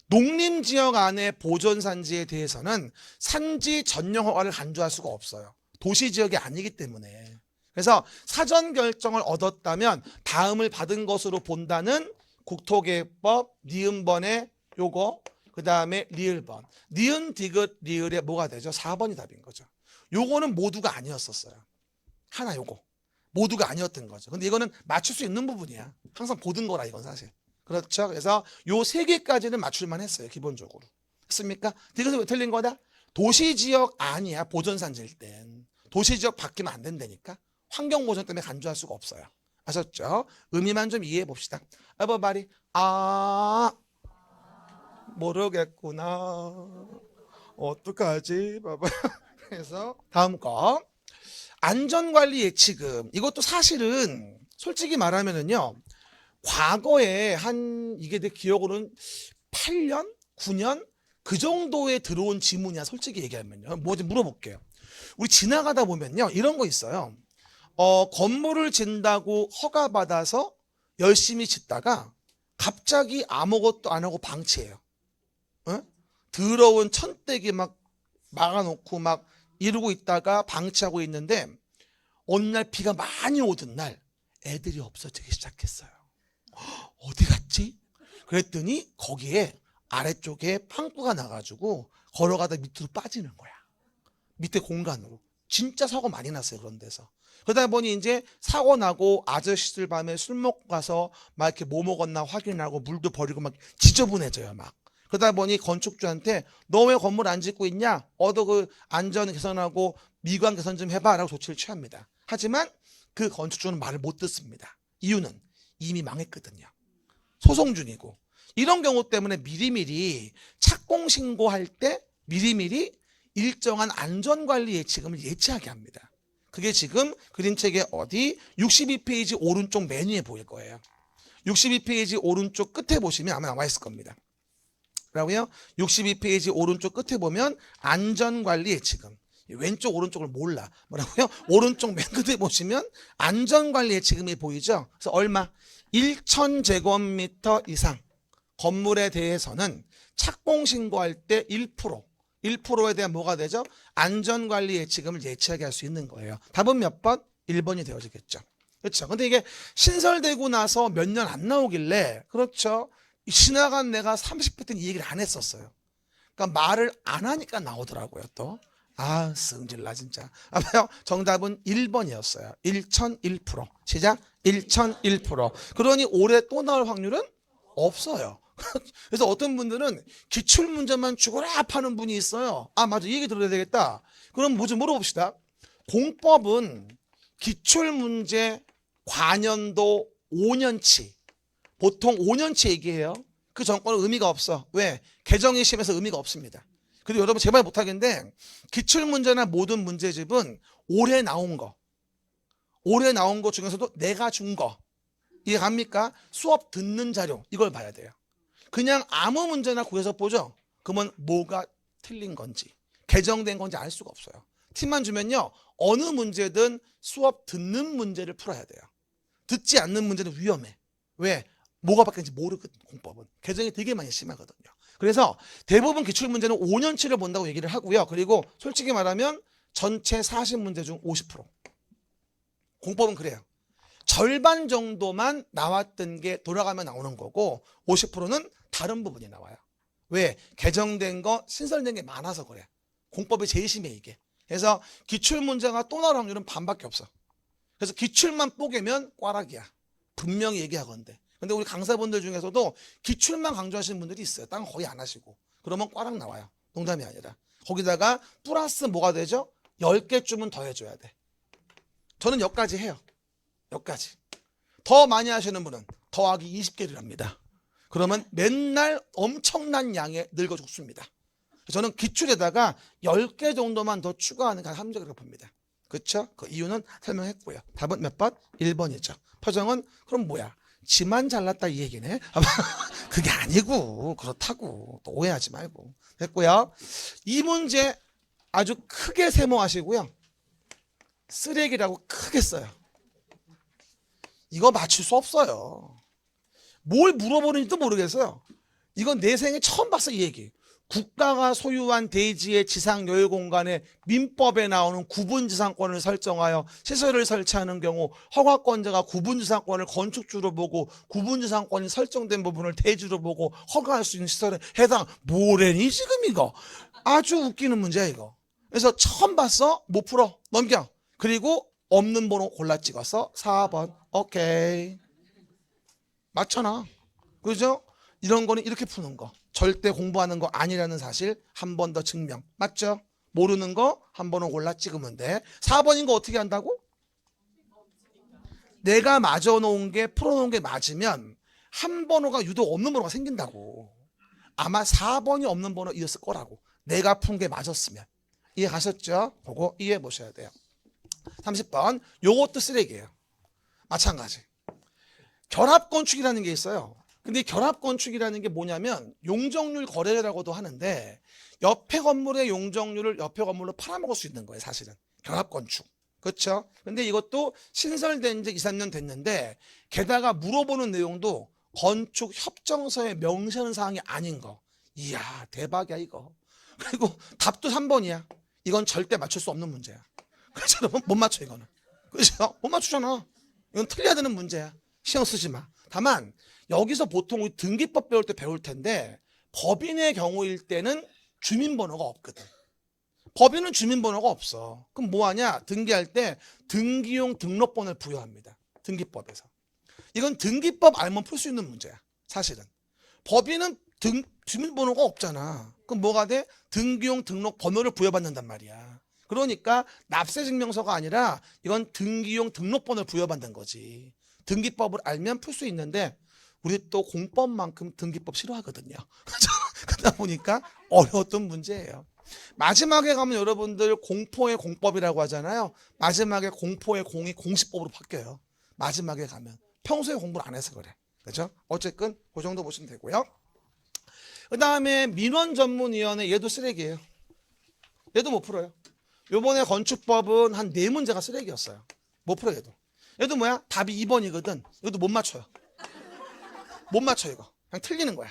농림지역 안에 보존산지에 대해서는 산지 전용 허가를 간주할 수가 없어요. 도시지역이 아니기 때문에. 그래서 사전 결정을 얻었다면 다음을 받은 것으로 본다는 국토계획법 니은번에 요거 그 다음에 리을번. 니은 디귿 리을에 뭐가 되죠? 4번이 답인 거죠. 요거는 모두가 아니었었어요. 하나 요거. 모두가 아니었던 거죠. 근데 이거는 맞출 수 있는 부분이야. 항상 보던 거라 이건 사실. 그렇죠. 그래서 요 세 개까지는 맞출만 했어요. 기본적으로. 했습니까? 이것은 왜 틀린 거다? 도시지역 아니야. 보존산지일 땐. 도시지역 바뀌면 안 된다니까. 환경보전 때문에 간주할 수가 없어요. 아셨죠? 의미만 좀 이해해 봅시다. everybody. 모르겠구나. 어떡하지? 봐봐요. 그래서 다음 거. 안전관리 예치금. 이것도 사실은 솔직히 말하면은요. 과거에 이게 내 기억으로는 8년? 9년? 그 정도에 들어온 지문이야. 솔직히 얘기하면요. 뭐 좀 물어볼게요. 우리 지나가다 보면요. 이런 거 있어요. 건물을 짓는다고 허가받아서 열심히 짓다가 갑자기 아무것도 안 하고 방치해요. 어? 더러운 천대기 막 막아놓고 막 이러고 있다가 방치하고 있는데 어느 날 비가 많이 오던 날 애들이 없어지기 시작했어요. 어디 갔지? 그랬더니 거기에 아래쪽에 빵꾸가 나가지고 걸어가다 밑으로 빠지는 거야. 밑에 공간으로. 진짜 사고 많이 났어요. 그런 데서. 그러다 보니 이제 사고 나고 아저씨들 밤에 술 먹고 가서 막 이렇게 뭐 먹었나 확인하고 물도 버리고 막 지저분해져요. 막. 그러다 보니 건축주한테 너 왜 건물 안 짓고 있냐? 어도 그 안전 개선하고 미관 개선 좀 해봐 라고 조치를 취합니다. 하지만 그 건축주는 말을 못 듣습니다. 이유는 이미 망했거든요. 소송 중이고. 이런 경우 때문에 미리미리 착공 신고할 때 미리미리 일정한 안전관리 예치금을 예치하게 합니다. 그게 지금 그림책의 어디 62페이지 오른쪽 메뉴에 보일 거예요. 62페이지 오른쪽 끝에 보시면 아마 나와 있을 겁니다. 라고요? 62페이지 오른쪽 끝에 보면 안전관리 예치금. 왼쪽 오른쪽을 몰라. 뭐라고요? 오른쪽 맨 끝에 보시면 안전관리 예치금이 보이죠? 그래서 얼마? 1,000제곱미터 이상 건물에 대해서는 착공 신고할 때 1%에 대한 뭐가 되죠? 안전관리 예치금을 예치하게 할 수 있는 거예요. 답은 몇 번? 1번이 되어지겠죠. 그렇죠. 근데 이게 신설되고 나서 몇 년 안 나오길래 그렇죠. 지나간 내가 30회 때는 이 얘기를 안 했었어요. 그러니까 말을 안 하니까 나오더라고요. 또. 승질나 진짜. 봐요. 정답은 1번이었어요. 1,001%. 시작. 1,001%. 그러니 올해 또 나올 확률은 없어요. 그래서 어떤 분들은 기출문제만 죽어라 파는 분이 있어요. 맞아. 이 얘기 들어야 되겠다. 그럼 뭐 좀 물어봅시다. 공법은 기출문제 관연도 5년치. 보통 5년치 얘기해요. 그 정권은 의미가 없어. 왜? 개정이 심해서 의미가 없습니다. 그리고 여러분 제발 못하겠는데 기출문제나 모든 문제집은 올해 나온 거 중에서도 내가 준 거 이해 갑니까? 수업 듣는 자료 이걸 봐야 돼요. 그냥 아무 문제나 구해서 보죠. 그러면 뭐가 틀린 건지 개정된 건지 알 수가 없어요. 팁만 주면요. 어느 문제든 수업 듣는 문제를 풀어야 돼요. 듣지 않는 문제는 위험해. 왜? 뭐가 바뀌는지 모르거든. 공법은. 개정이 되게 많이 심하거든요. 그래서 대부분 기출문제는 5년치를 본다고 얘기를 하고요. 그리고 솔직히 말하면 전체 40문제 중 50%. 공법은 그래요. 절반 정도만 나왔던 게 돌아가면 나오는 거고 50%는 다른 부분이 나와요. 왜? 개정된 거 신설된 게 많아서 그래. 공법이 제일 심해 이게. 그래서 기출문제가 또 나올 확률은 반밖에 없어. 그래서 기출만 뽀개면 꽈락이야. 분명히 얘기하건대. 근데 우리 강사분들 중에서도 기출만 강조하시는 분들이 있어요. 딴 거 거의 안 하시고. 그러면 꽈락 나와요. 농담이 아니라. 거기다가 플러스 뭐가 되죠? 10개쯤은 더 해줘야 돼. 저는 여기까지 해요. 여기까지. 더 많이 하시는 분은 더하기 20개를 합니다. 그러면 맨날 엄청난 양에 늙어 죽습니다. 저는 기출에다가 10개 정도만 더 추가하는 게 합리적이라고 봅니다. 그렇죠? 그 이유는 설명했고요. 답은 몇 번? 1번이죠. 표정은 그럼 뭐야? 지만 잘났다 이 얘기네. 그게 아니고 그렇다고 또 오해하지 말고. 됐고요. 이 문제 아주 크게 세모하시고요. 쓰레기라고 크게 써요. 이거 맞출 수 없어요. 뭘 물어보는지도 모르겠어요. 이건 내 생에 처음 봤어 이 얘기. 국가가 소유한 대지의 지상 여유 공간에 민법에 나오는 구분지상권을 설정하여 시설을 설치하는 경우 허가권자가 구분지상권을 건축주로 보고 구분지상권이 설정된 부분을 대지로 보고 허가할 수 있는 시설에 해당. 뭐래니 지금 이거. 아주 웃기는 문제야 이거. 그래서 처음 봤어? 못 풀어. 넘겨. 그리고 없는 번호 골라 찍어서 4번. 오케이. 맞잖아. 그죠? 이런 거는 이렇게 푸는 거. 절대 공부하는 거 아니라는 사실 한 번 더 증명. 맞죠? 모르는 거 한 번은 골라 찍으면 돼. 4번인 거 어떻게 한다고? 내가 맞아놓은 게 풀어놓은 게 맞으면 한 번호가 유독 없는 번호가 생긴다고. 아마 4번이 없는 번호이었을 거라고. 내가 푼 게 맞았으면. 이해 가셨죠? 그거 이해해 보셔야 돼요. 30번. 요것도 쓰레기예요. 마찬가지. 결합건축이라는 게 있어요. 근데 결합건축이라는 게 뭐냐면 용적률 거래라고도 하는데 옆에 건물의 용적률을 옆에 건물로 팔아먹을 수 있는 거예요. 사실은. 결합건축. 그렇죠? 근데 이것도 신설된 지 2, 3년 됐는데 게다가 물어보는 내용도 건축 협정서에 명시하는 사항이 아닌 거. 이야 대박이야 이거. 그리고 답도 3번이야. 이건 절대 맞출 수 없는 문제야. 그래서 여러분 못 맞춰 이거는. 그렇죠? 못 맞추잖아. 이건 틀려야 되는 문제야. 신경 쓰지 마. 다만 여기서 보통 우리 등기법 배울 때 배울 텐데 법인의 경우일 때는 주민번호가 없거든. 법인은 주민번호가 없어. 그럼 뭐하냐? 등기할 때 등기용 등록번호를 부여합니다. 등기법에서. 이건 등기법 알면 풀 수 있는 문제야. 사실은. 법인은 주민번호가 없잖아. 그럼 뭐가 돼? 등기용 등록번호를 부여받는단 말이야. 그러니까 납세증명서가 아니라 이건 등기용 등록번호를 부여받는 거지. 등기법을 알면 풀 수 있는데 우리 또 공법만큼 등기법 싫어하거든요. 그러다 보니까 어려웠던 문제예요. 마지막에 가면 여러분들 공포의 공법이라고 하잖아요. 마지막에 공포의 공이 공시법으로 바뀌어요. 마지막에 가면. 평소에 공부를 안 해서 그래. 그죠? 어쨌든 그 정도 보시면 되고요. 그 다음에 민원전문위원회 얘도 쓰레기예요. 얘도 못 풀어요. 요번에 건축법은 한 4문제가 쓰레기였어요. 못 풀어 얘도. 얘도 뭐야? 답이 2번이거든. 이것도 못 맞춰요. 못 맞춰 이거. 그냥 틀리는 거야.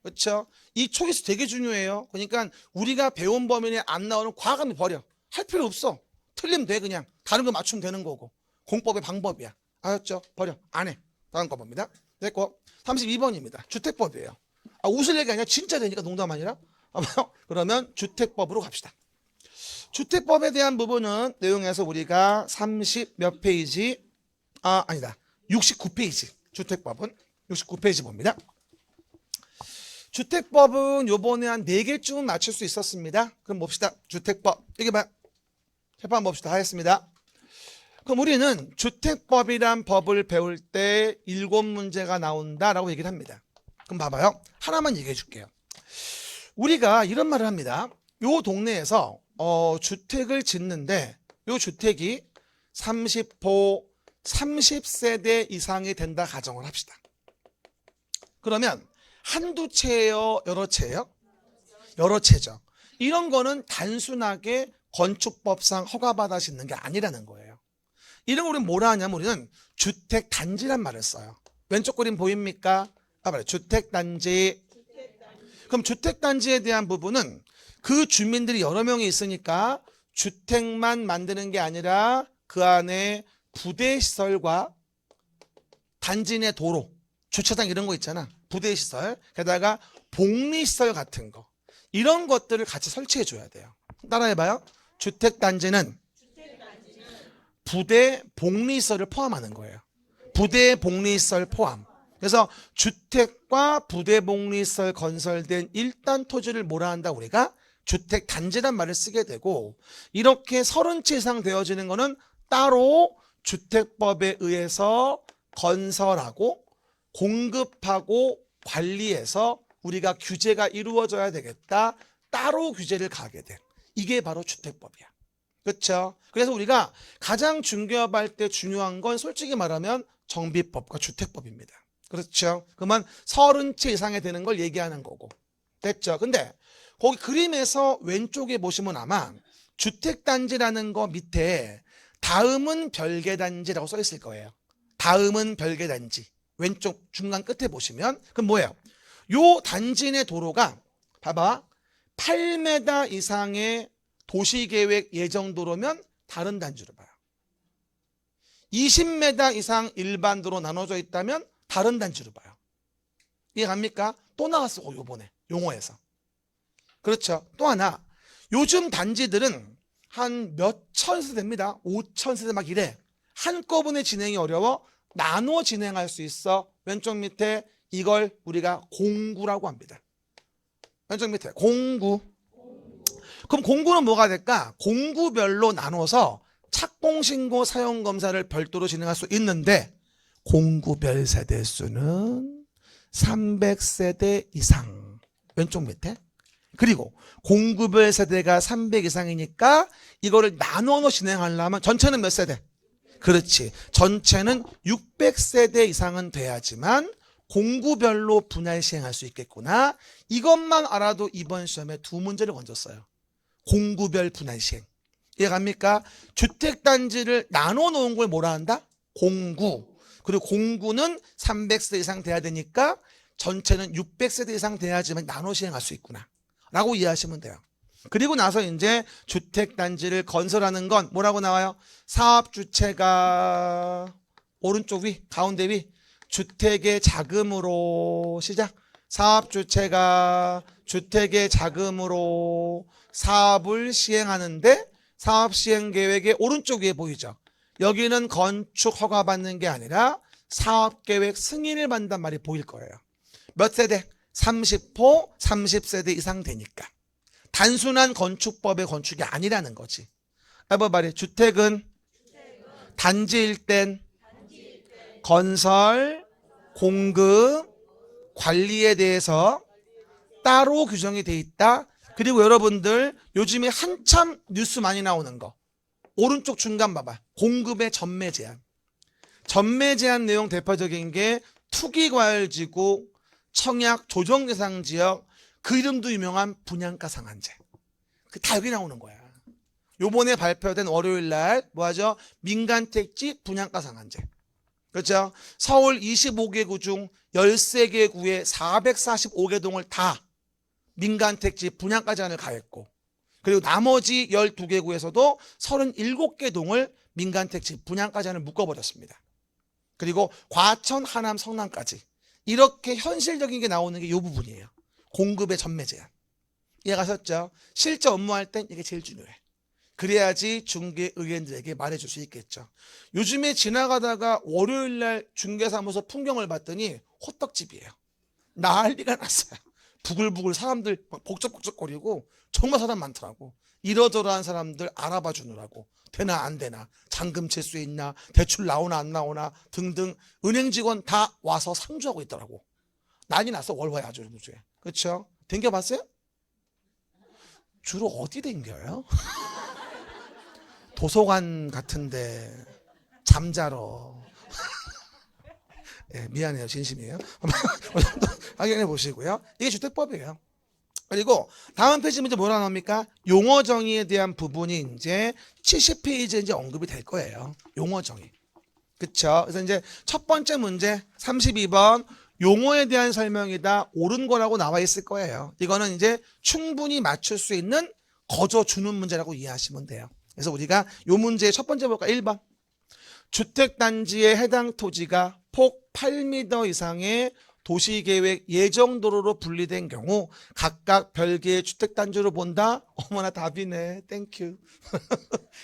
그렇죠? 이 초기수 되게 중요해요. 그러니까 우리가 배운 범위에 안 나오는 과감히 버려. 할 필요 없어. 틀리면 돼 그냥. 다른 거 맞추면 되는 거고. 공법의 방법이야. 알았죠? 버려. 안 해. 다음 거 봅니다. 됐고 32번입니다. 주택법이에요. 웃을 얘기 아니라 진짜 되니까 농담 아니라. 그러면 주택법으로 갑시다. 주택법에 대한 부분은 내용에서 우리가 30 몇 페이지 아니다. 69페이지. 주택법은 69페이지 봅니다. 주택법은 요번에 한 4개쯤은 맞출 수 있었습니다. 그럼 봅시다. 주택법. 여기 봐. 재판 봅시다. 하겠습니다. 그럼 우리는 주택법이란 법을 배울 때 7문제가 나온다라고 얘기를 합니다. 그럼 봐봐요. 하나만 얘기해 줄게요. 우리가 이런 말을 합니다. 요 동네에서 주택을 짓는데 요 주택이 30호 30세대 이상이 된다 가정을 합시다. 그러면 한두 채예요? 여러 채예요? 여러 채죠. 이런 거는 단순하게 건축법상 허가받아 짓는 게 아니라는 거예요. 이런 거 우리는 뭐라 하냐면 우리는 주택단지란 말을 써요. 왼쪽 그림 보입니까? 주택단지. 그럼 주택단지에 대한 부분은 그 주민들이 여러 명이 있으니까 주택만 만드는 게 아니라 그 안에 부대시설과 단지 내 도로, 주차장 이런 거 있잖아. 부대시설, 게다가 복리시설 같은 거. 이런 것들을 같이 설치해 줘야 돼요. 따라해봐요. 주택단지는 부대 복리시설을 포함하는 거예요. 부대 복리시설 포함. 그래서 주택과 부대 복리시설 건설된 일단 토지를 뭐라 한다 우리가? 주택단지란 말을 쓰게 되고 이렇게 30채 이상 되어지는 거는 따로 주택법에 의해서 건설하고 공급하고 관리해서 우리가 규제가 이루어져야 되겠다. 따로 규제를 가게 돼. 이게 바로 주택법이야. 그렇죠? 그래서 우리가 가장 중개업할 때 중요한 건 솔직히 말하면 정비법과 주택법입니다. 그렇죠? 그러면 30채 이상이 되는 걸 얘기하는 거고. 됐죠? 근데 거기 그림에서 왼쪽에 보시면 아마 주택단지라는 거 밑에 다음은 별개단지라고 써 있을 거예요. 다음은 별개단지. 왼쪽 중간 끝에 보시면 그럼 뭐예요? 요 단지 내 도로가 봐봐 8m 이상의 도시계획 예정도로면 다른 단지로 봐요. 20m 이상 일반도로 나눠져 있다면 다른 단지로 봐요. 이해 갑니까? 또 나왔어 요번에 용어에서. 그렇죠. 또 하나 요즘 단지들은 한 몇천 세대 됩니다. 5천 세대 막 이래. 한꺼번에 진행이 어려워. 나눠 진행할 수 있어. 왼쪽 밑에 이걸 우리가 공구라고 합니다. 왼쪽 밑에 공구. 그럼 공구는 뭐가 될까? 공구별로 나눠서 착공신고 사용검사를 별도로 진행할 수 있는데 공구별 세대수는 300세대 이상. 왼쪽 밑에. 그리고 공구별 세대가 300 이상이니까 이거를 나눠서 진행하려면 전체는 몇 세대? 그렇지. 전체는 600세대 이상은 돼야지만 공구별로 분할 시행할 수 있겠구나. 이것만 알아도 이번 시험에 두 문제를 건졌어요. 공구별 분할 시행. 이해갑니까? 주택단지를 나눠 놓은 걸 뭐라 한다? 공구. 그리고 공구는 300세대 이상 돼야 되니까 전체는 600세대 이상 돼야지만 나눠 시행할 수 있구나. 라고 이해하시면 돼요. 그리고 나서 이제 주택단지를 건설하는 건 뭐라고 나와요? 사업주체가 오른쪽 위, 가운데 위 주택의 자금으로 시작. 사업주체가 주택의 자금으로 사업을 시행하는데 사업 시행 계획의 오른쪽 위에 보이죠? 여기는 건축 허가 받는 게 아니라 사업 계획 승인을 받는단 말이 보일 거예요. 몇 세대? 30호 30세대 이상 되니까. 단순한 건축법의 건축이 아니라는 거지. 해봐봐리. 주택은 단지일 땐 건설, 공급, 관리에 대해서 따로 규정이 돼 있다. 그리고 여러분들 요즘에 한참 뉴스 많이 나오는 거. 오른쪽 중간 봐봐. 공급의 전매 제한. 전매 제한 내용 대표적인 게 투기과열지구, 청약 조정대상지역, 그 이름도 유명한 분양가 상한제. 다 여기 나오는 거야. 요번에 발표된 월요일 날 뭐하죠? 민간택지 분양가 상한제. 그렇죠? 서울 25개 구 중 13개 구에 445개 동을 다 민간택지 분양가 제한을 가했고 그리고 나머지 12개 구에서도 37개 동을 민간택지 분양가 제한을 묶어버렸습니다. 그리고 과천, 하남, 성남까지 이렇게 현실적인 게 나오는 게 이 부분이에요. 공급의 전매 제한. 이해가셨죠? 실제 업무할 땐 이게 제일 중요해. 그래야지 중개 의뢰인들에게 말해줄 수 있겠죠. 요즘에 지나가다가 월요일날 중개사무소 풍경을 봤더니 호떡집이에요. 난리가 났어요. 부글부글 사람들 복적복적거리고 정말 사람 많더라고. 이러저러한 사람들 알아봐 주느라고 되나 안 되나, 잔금 칠 수 있나, 대출 나오나 안 나오나 등등 은행 직원 다 와서 상주하고 있더라고. 난리 났어. 월화에 아주 무주에. 그렇죠? 댕겨봤어요? 주로 어디 댕겨요? 도서관 같은데 잠자러. 네, 미안해요. 진심이에요. 확인해 보시고요. 이게 주택법이에요. 그리고 다음 페이지 문제 뭐라 나옵니까? 용어 정의에 대한 부분이 이제 70페이지에 이제 언급이 될 거예요. 용어 정의. 그쵸? 그래서 이제 첫 번째 문제 32번 용어에 대한 설명이다. 옳은 거라고 나와 있을 거예요. 이거는 이제 충분히 맞출 수 있는 거저 주는 문제라고 이해하시면 돼요. 그래서 우리가 요 문제의 첫 번째 볼까? 1번. 주택단지에 해당 토지가 폭 8m 이상의 도시계획 예정도로로 분리된 경우 각각 별개의 주택단지로 본다? 어머나 답이네. 땡큐.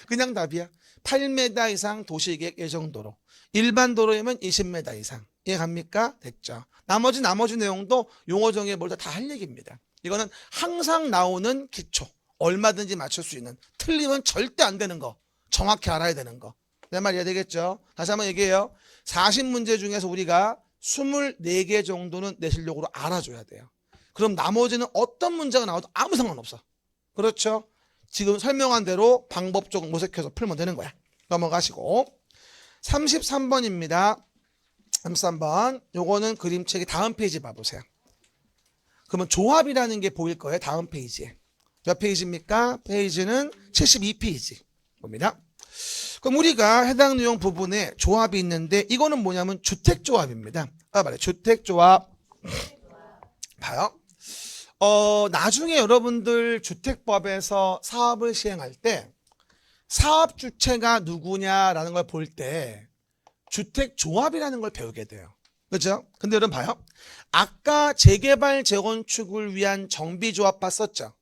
그냥 답이야. 8m 이상 도시계획 예정도로. 일반 도로이면 20m 이상. 이해 갑니까? 됐죠. 나머지 내용도 용어 정의에 몰다 다 할 얘기입니다. 이거는 항상 나오는 기초. 얼마든지 맞출 수 있는. 틀리면 절대 안 되는 거. 정확히 알아야 되는 거. 내 말 이해되겠죠? 다시 한번 얘기해요. 40문제 중에서 우리가 24개 정도는 내 실력으로 알아줘야 돼요. 그럼 나머지는 어떤 문제가 나와도 아무 상관없어. 그렇죠? 지금 설명한 대로 방법적으로 모색해서 풀면 되는 거야. 넘어가시고 33번입니다. 33번 요거는 그림책의 다음 페이지 봐보세요. 그러면 조합이라는 게 보일 거예요. 다음 페이지에. 몇 페이지입니까? 페이지는 72페이지 봅니다. 그럼 우리가 해당 내용 부분에 조합이 있는데 이거는 뭐냐면 주택조합입니다. 말해 주택조합. 봐요. 나중에 여러분들 주택법에서 사업을 시행할 때 사업 주체가 누구냐라는 걸 볼 때 주택조합이라는 걸 배우게 돼요. 그렇죠? 근데 여러분 봐요. 아까 재개발 재건축을 위한 정비조합 봤었죠?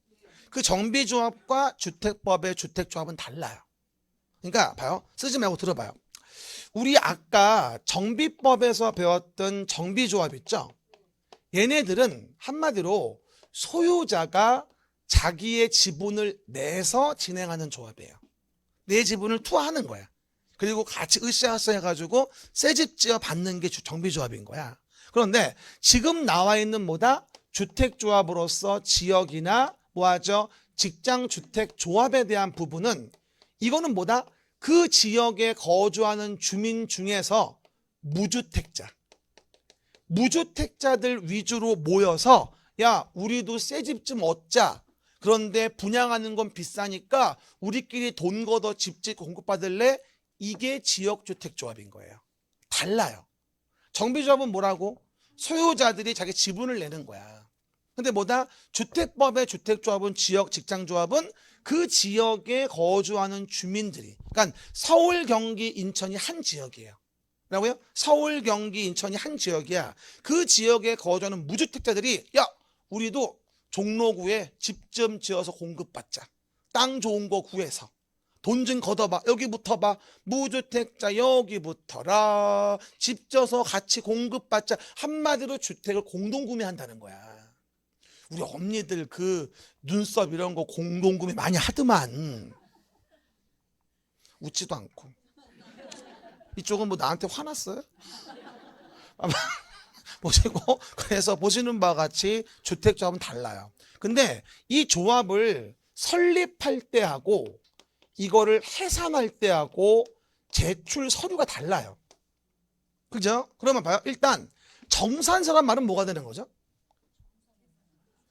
그 정비조합과 주택법의 주택조합은 달라요. 그러니까 봐요. 쓰지 말고 들어봐요. 우리 아까 정비법에서 배웠던 정비조합 있죠? 얘네들은 한마디로 소유자가 자기의 지분을 내서 진행하는 조합이에요. 내 지분을 투하하는 거야. 그리고 같이 으쌰으쌰 해가지고 새 집 지어 받는 게 정비조합인 거야. 그런데 지금 나와 있는 뭐다? 주택조합으로서 지역이나 뭐하죠? 직장주택조합에 대한 부분은 이거는 뭐다? 그 지역에 거주하는 주민 중에서 무주택자들 위주로 모여서 야 우리도 새 집 좀 얻자. 그런데 분양하는 건 비싸니까 우리끼리 돈 걷어 집집 공급받을래? 이게 지역주택조합인 거예요. 달라요. 정비조합은 뭐라고? 소유자들이 자기 지분을 내는 거야. 근데 뭐다? 주택법의 주택조합은 지역 직장조합은 그 지역에 거주하는 주민들이, 그러니까 서울, 경기, 인천이 한 지역이에요. 뭐라고요? 서울, 경기, 인천이 한 지역이야. 그 지역에 거주하는 무주택자들이 야 우리도 종로구에 집 좀 지어서 공급받자. 땅 좋은 거 구해서 돈 좀 걷어봐. 여기부터 봐. 무주택자 여기 붙어라. 집 져서 같이 공급받자. 한마디로 주택을 공동구매한다는 거야. 우리 언니들 그 눈썹 이런 거 공동구매 많이 하더만. 웃지도 않고. 이쪽은 뭐 나한테 화났어요? 보시고 그래서 보시는 바와 같이 주택조합은 달라요. 근데 이 조합을 설립할 때하고 이거를 해산할 때하고 제출 서류가 달라요. 그죠? 그러면 봐요. 일단 정산서란 말은 뭐가 되는 거죠?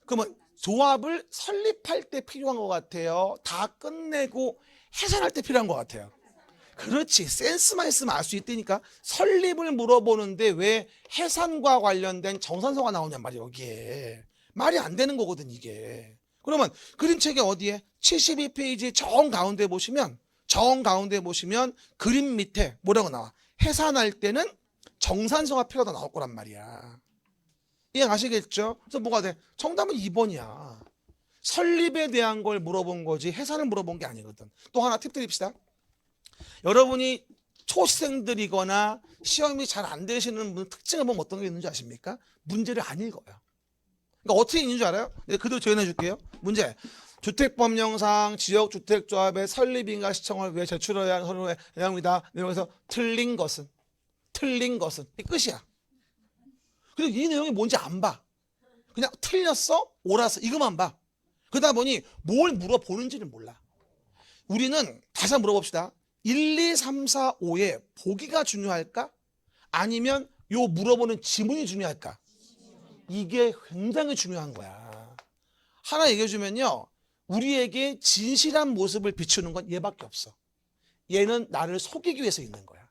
그러면 조합을 설립할 때 필요한 것 같아요? 다 끝내고 해산할 때 필요한 것 같아요? 그렇지. 센스만 있으면 알 수 있다니까. 설립을 물어보는데 왜 해산과 관련된 정산서가 나오냔 말이에요. 여기에. 말이 안 되는 거거든 이게. 그러면 그림책에 어디에? 72페이지 정가운데 보시면 그림 밑에 뭐라고 나와? 해산할 때는 정산서가 필요하다 나올 거란 말이야. 이해 가시겠죠? 그래서 뭐가 돼? 정답은 2번이야. 설립에 대한 걸 물어본 거지 해산을 물어본 게 아니거든. 또 하나 팁 드립시다. 여러분이 초생들이거나 시험이 잘 안 되시는 분 특징을 보면 어떤 게 있는지 아십니까? 문제를 안 읽어요. 그러니까 어떻게 읽는 줄 알아요? 그대로 조연해 줄게요. 문제. 주택법령상 지역주택조합의 설립인가 시청을 위해 제출해야 하는 서류의 내용이다. 내용에서 틀린 것은 이 끝이야. 그리고 이 내용이 뭔지 안 봐. 그냥 틀렸어? 옳았어? 이것만 봐. 그러다 보니 뭘 물어보는지를 몰라. 우리는 다시 한번 물어봅시다. 1, 2, 3, 4, 5에 보기가 중요할까? 아니면 요 물어보는 지문이 중요할까? 이게 굉장히 중요한 거야. 하나 얘기해 주면요. 우리에게 진실한 모습을 비추는 건 얘밖에 없어. 얘는 나를 속이기 위해서 있는 거야.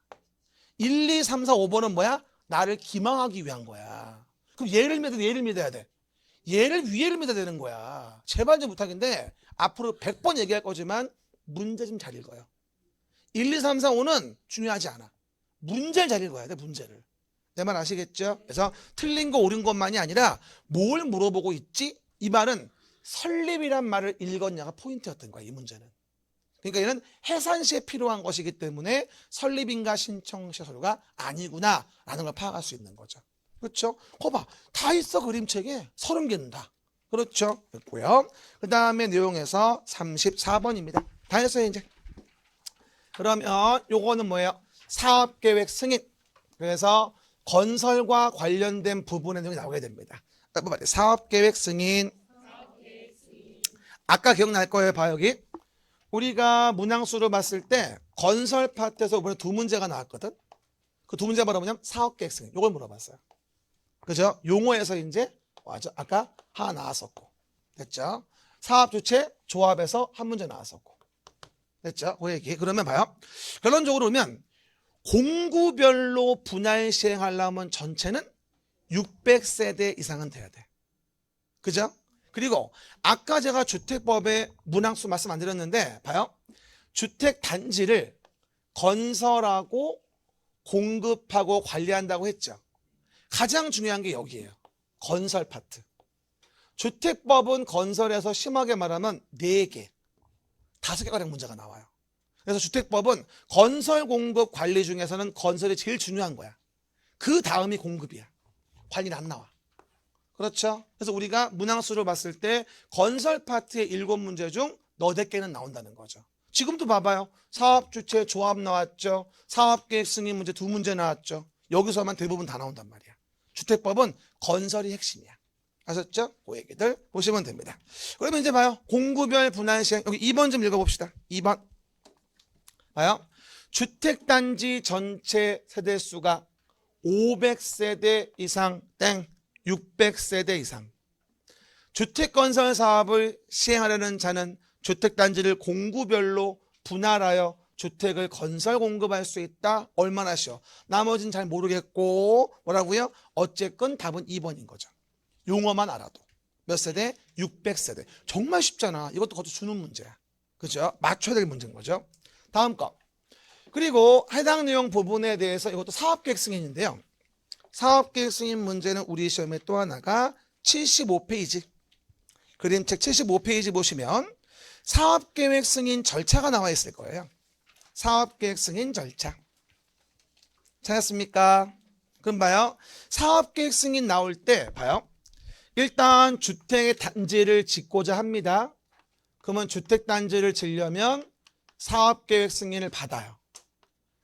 1, 2, 3, 4, 5번은 뭐야? 나를 기망하기 위한 거야. 그럼 얘를 믿어야 돼, 얘를 믿어야 돼. 얘를 위에를 믿어야 되는 거야. 제발 좀 부탁인데 앞으로 100번 얘기할 거지만 문제 좀 잘 읽어요. 1, 2, 3, 4, 5는 중요하지 않아. 문제를 잘 읽어야 돼, 문제를. 내 말 아시겠죠? 그래서 틀린 거 옳은 것만이 아니라 뭘 물어보고 있지? 이 말은 설립이란 말을 읽었냐가 포인트였던 거야, 이 문제는. 그러니까 얘는 해산시에 필요한 것이기 때문에 설립인가 신청시 서류가 아니구나 라는 걸 파악할 수 있는 거죠. 그렇죠? 거봐, 다 있어, 그림책에. 30개는 다. 그렇죠? 됐고요. 그 다음에 내용에서 34번입니다. 다 했어요, 이제. 그러면 요거는 뭐예요? 사업계획 승인. 그래서 건설과 관련된 부분의 내용이 나오게 됩니다. 사업계획 승인. 아까 기억날 거예요, 봐, 여기. 우리가 문항수를 봤을 때 건설 파트에서 이번에 두 문제가 나왔거든. 그 두 문제가 바로 뭐냐면 사업계획 승인. 요걸 물어봤어요. 그죠? 용어에서 이제 맞아. 아까 하나 나왔었고. 됐죠? 사업주체 조합에서 한 문제 나왔었고. 됐죠? 그 얘기. 그러면 봐요. 결론적으로 보면 공구별로 분할 시행하려면 전체는 600세대 이상은 돼야 돼. 그죠? 그리고 아까 제가 주택법의 문항수 말씀 안 드렸는데 봐요. 주택 단지를 건설하고 공급하고 관리한다고 했죠. 가장 중요한 게 여기예요. 건설 파트. 주택법은 건설에서 심하게 말하면 4개, 5개가량 문제가 나와요. 그래서 주택법은 건설 공급 관리 중에서는 건설이 제일 중요한 거야. 그 다음이 공급이야. 관리는 안 나와. 그렇죠? 그래서 우리가 문항수를 봤을 때 건설 파트의 7문제 중 8개는 나온다는 거죠. 지금도 봐봐요. 사업주체 조합 나왔죠. 사업계획 승인 문제 2문제 나왔죠. 여기서만 대부분 다 나온단 말이야. 주택법은 건설이 핵심이야. 아셨죠? 그 얘기들 보시면 됩니다. 그러면 이제 봐요. 공구별 분할 시행. 여기 2번 좀 읽어봅시다. 2번. 봐요. 주택단지 전체 세대수가 500세대 이상 땡 600세대 이상. 주택건설 사업을 시행하려는 자는 주택단지를 공구별로 분할하여 주택을 건설 공급할 수 있다. 얼마나 쉬워. 나머지는 잘 모르겠고 뭐라고요? 어쨌건 답은 2번인 거죠. 용어만 알아도. 몇 세대? 600세대. 정말 쉽잖아. 이것도 그것도 주는 문제야. 그죠? 맞춰야 될 문제인 거죠. 다음 거. 그리고 해당 내용 부분에 대해서 이것도 사업계획 승인인데요. 사업계획 승인 문제는 우리 시험에 또 하나가 75페이지. 그림책 75페이지 보시면 사업계획 승인 절차가 나와 있을 거예요. 사업계획 승인 절차. 찾았습니까? 그럼 봐요. 사업계획 승인 나올 때 봐요. 일단 주택의 단지를 짓고자 합니다. 그러면 주택단지를 지려면 사업계획 승인을 받아요.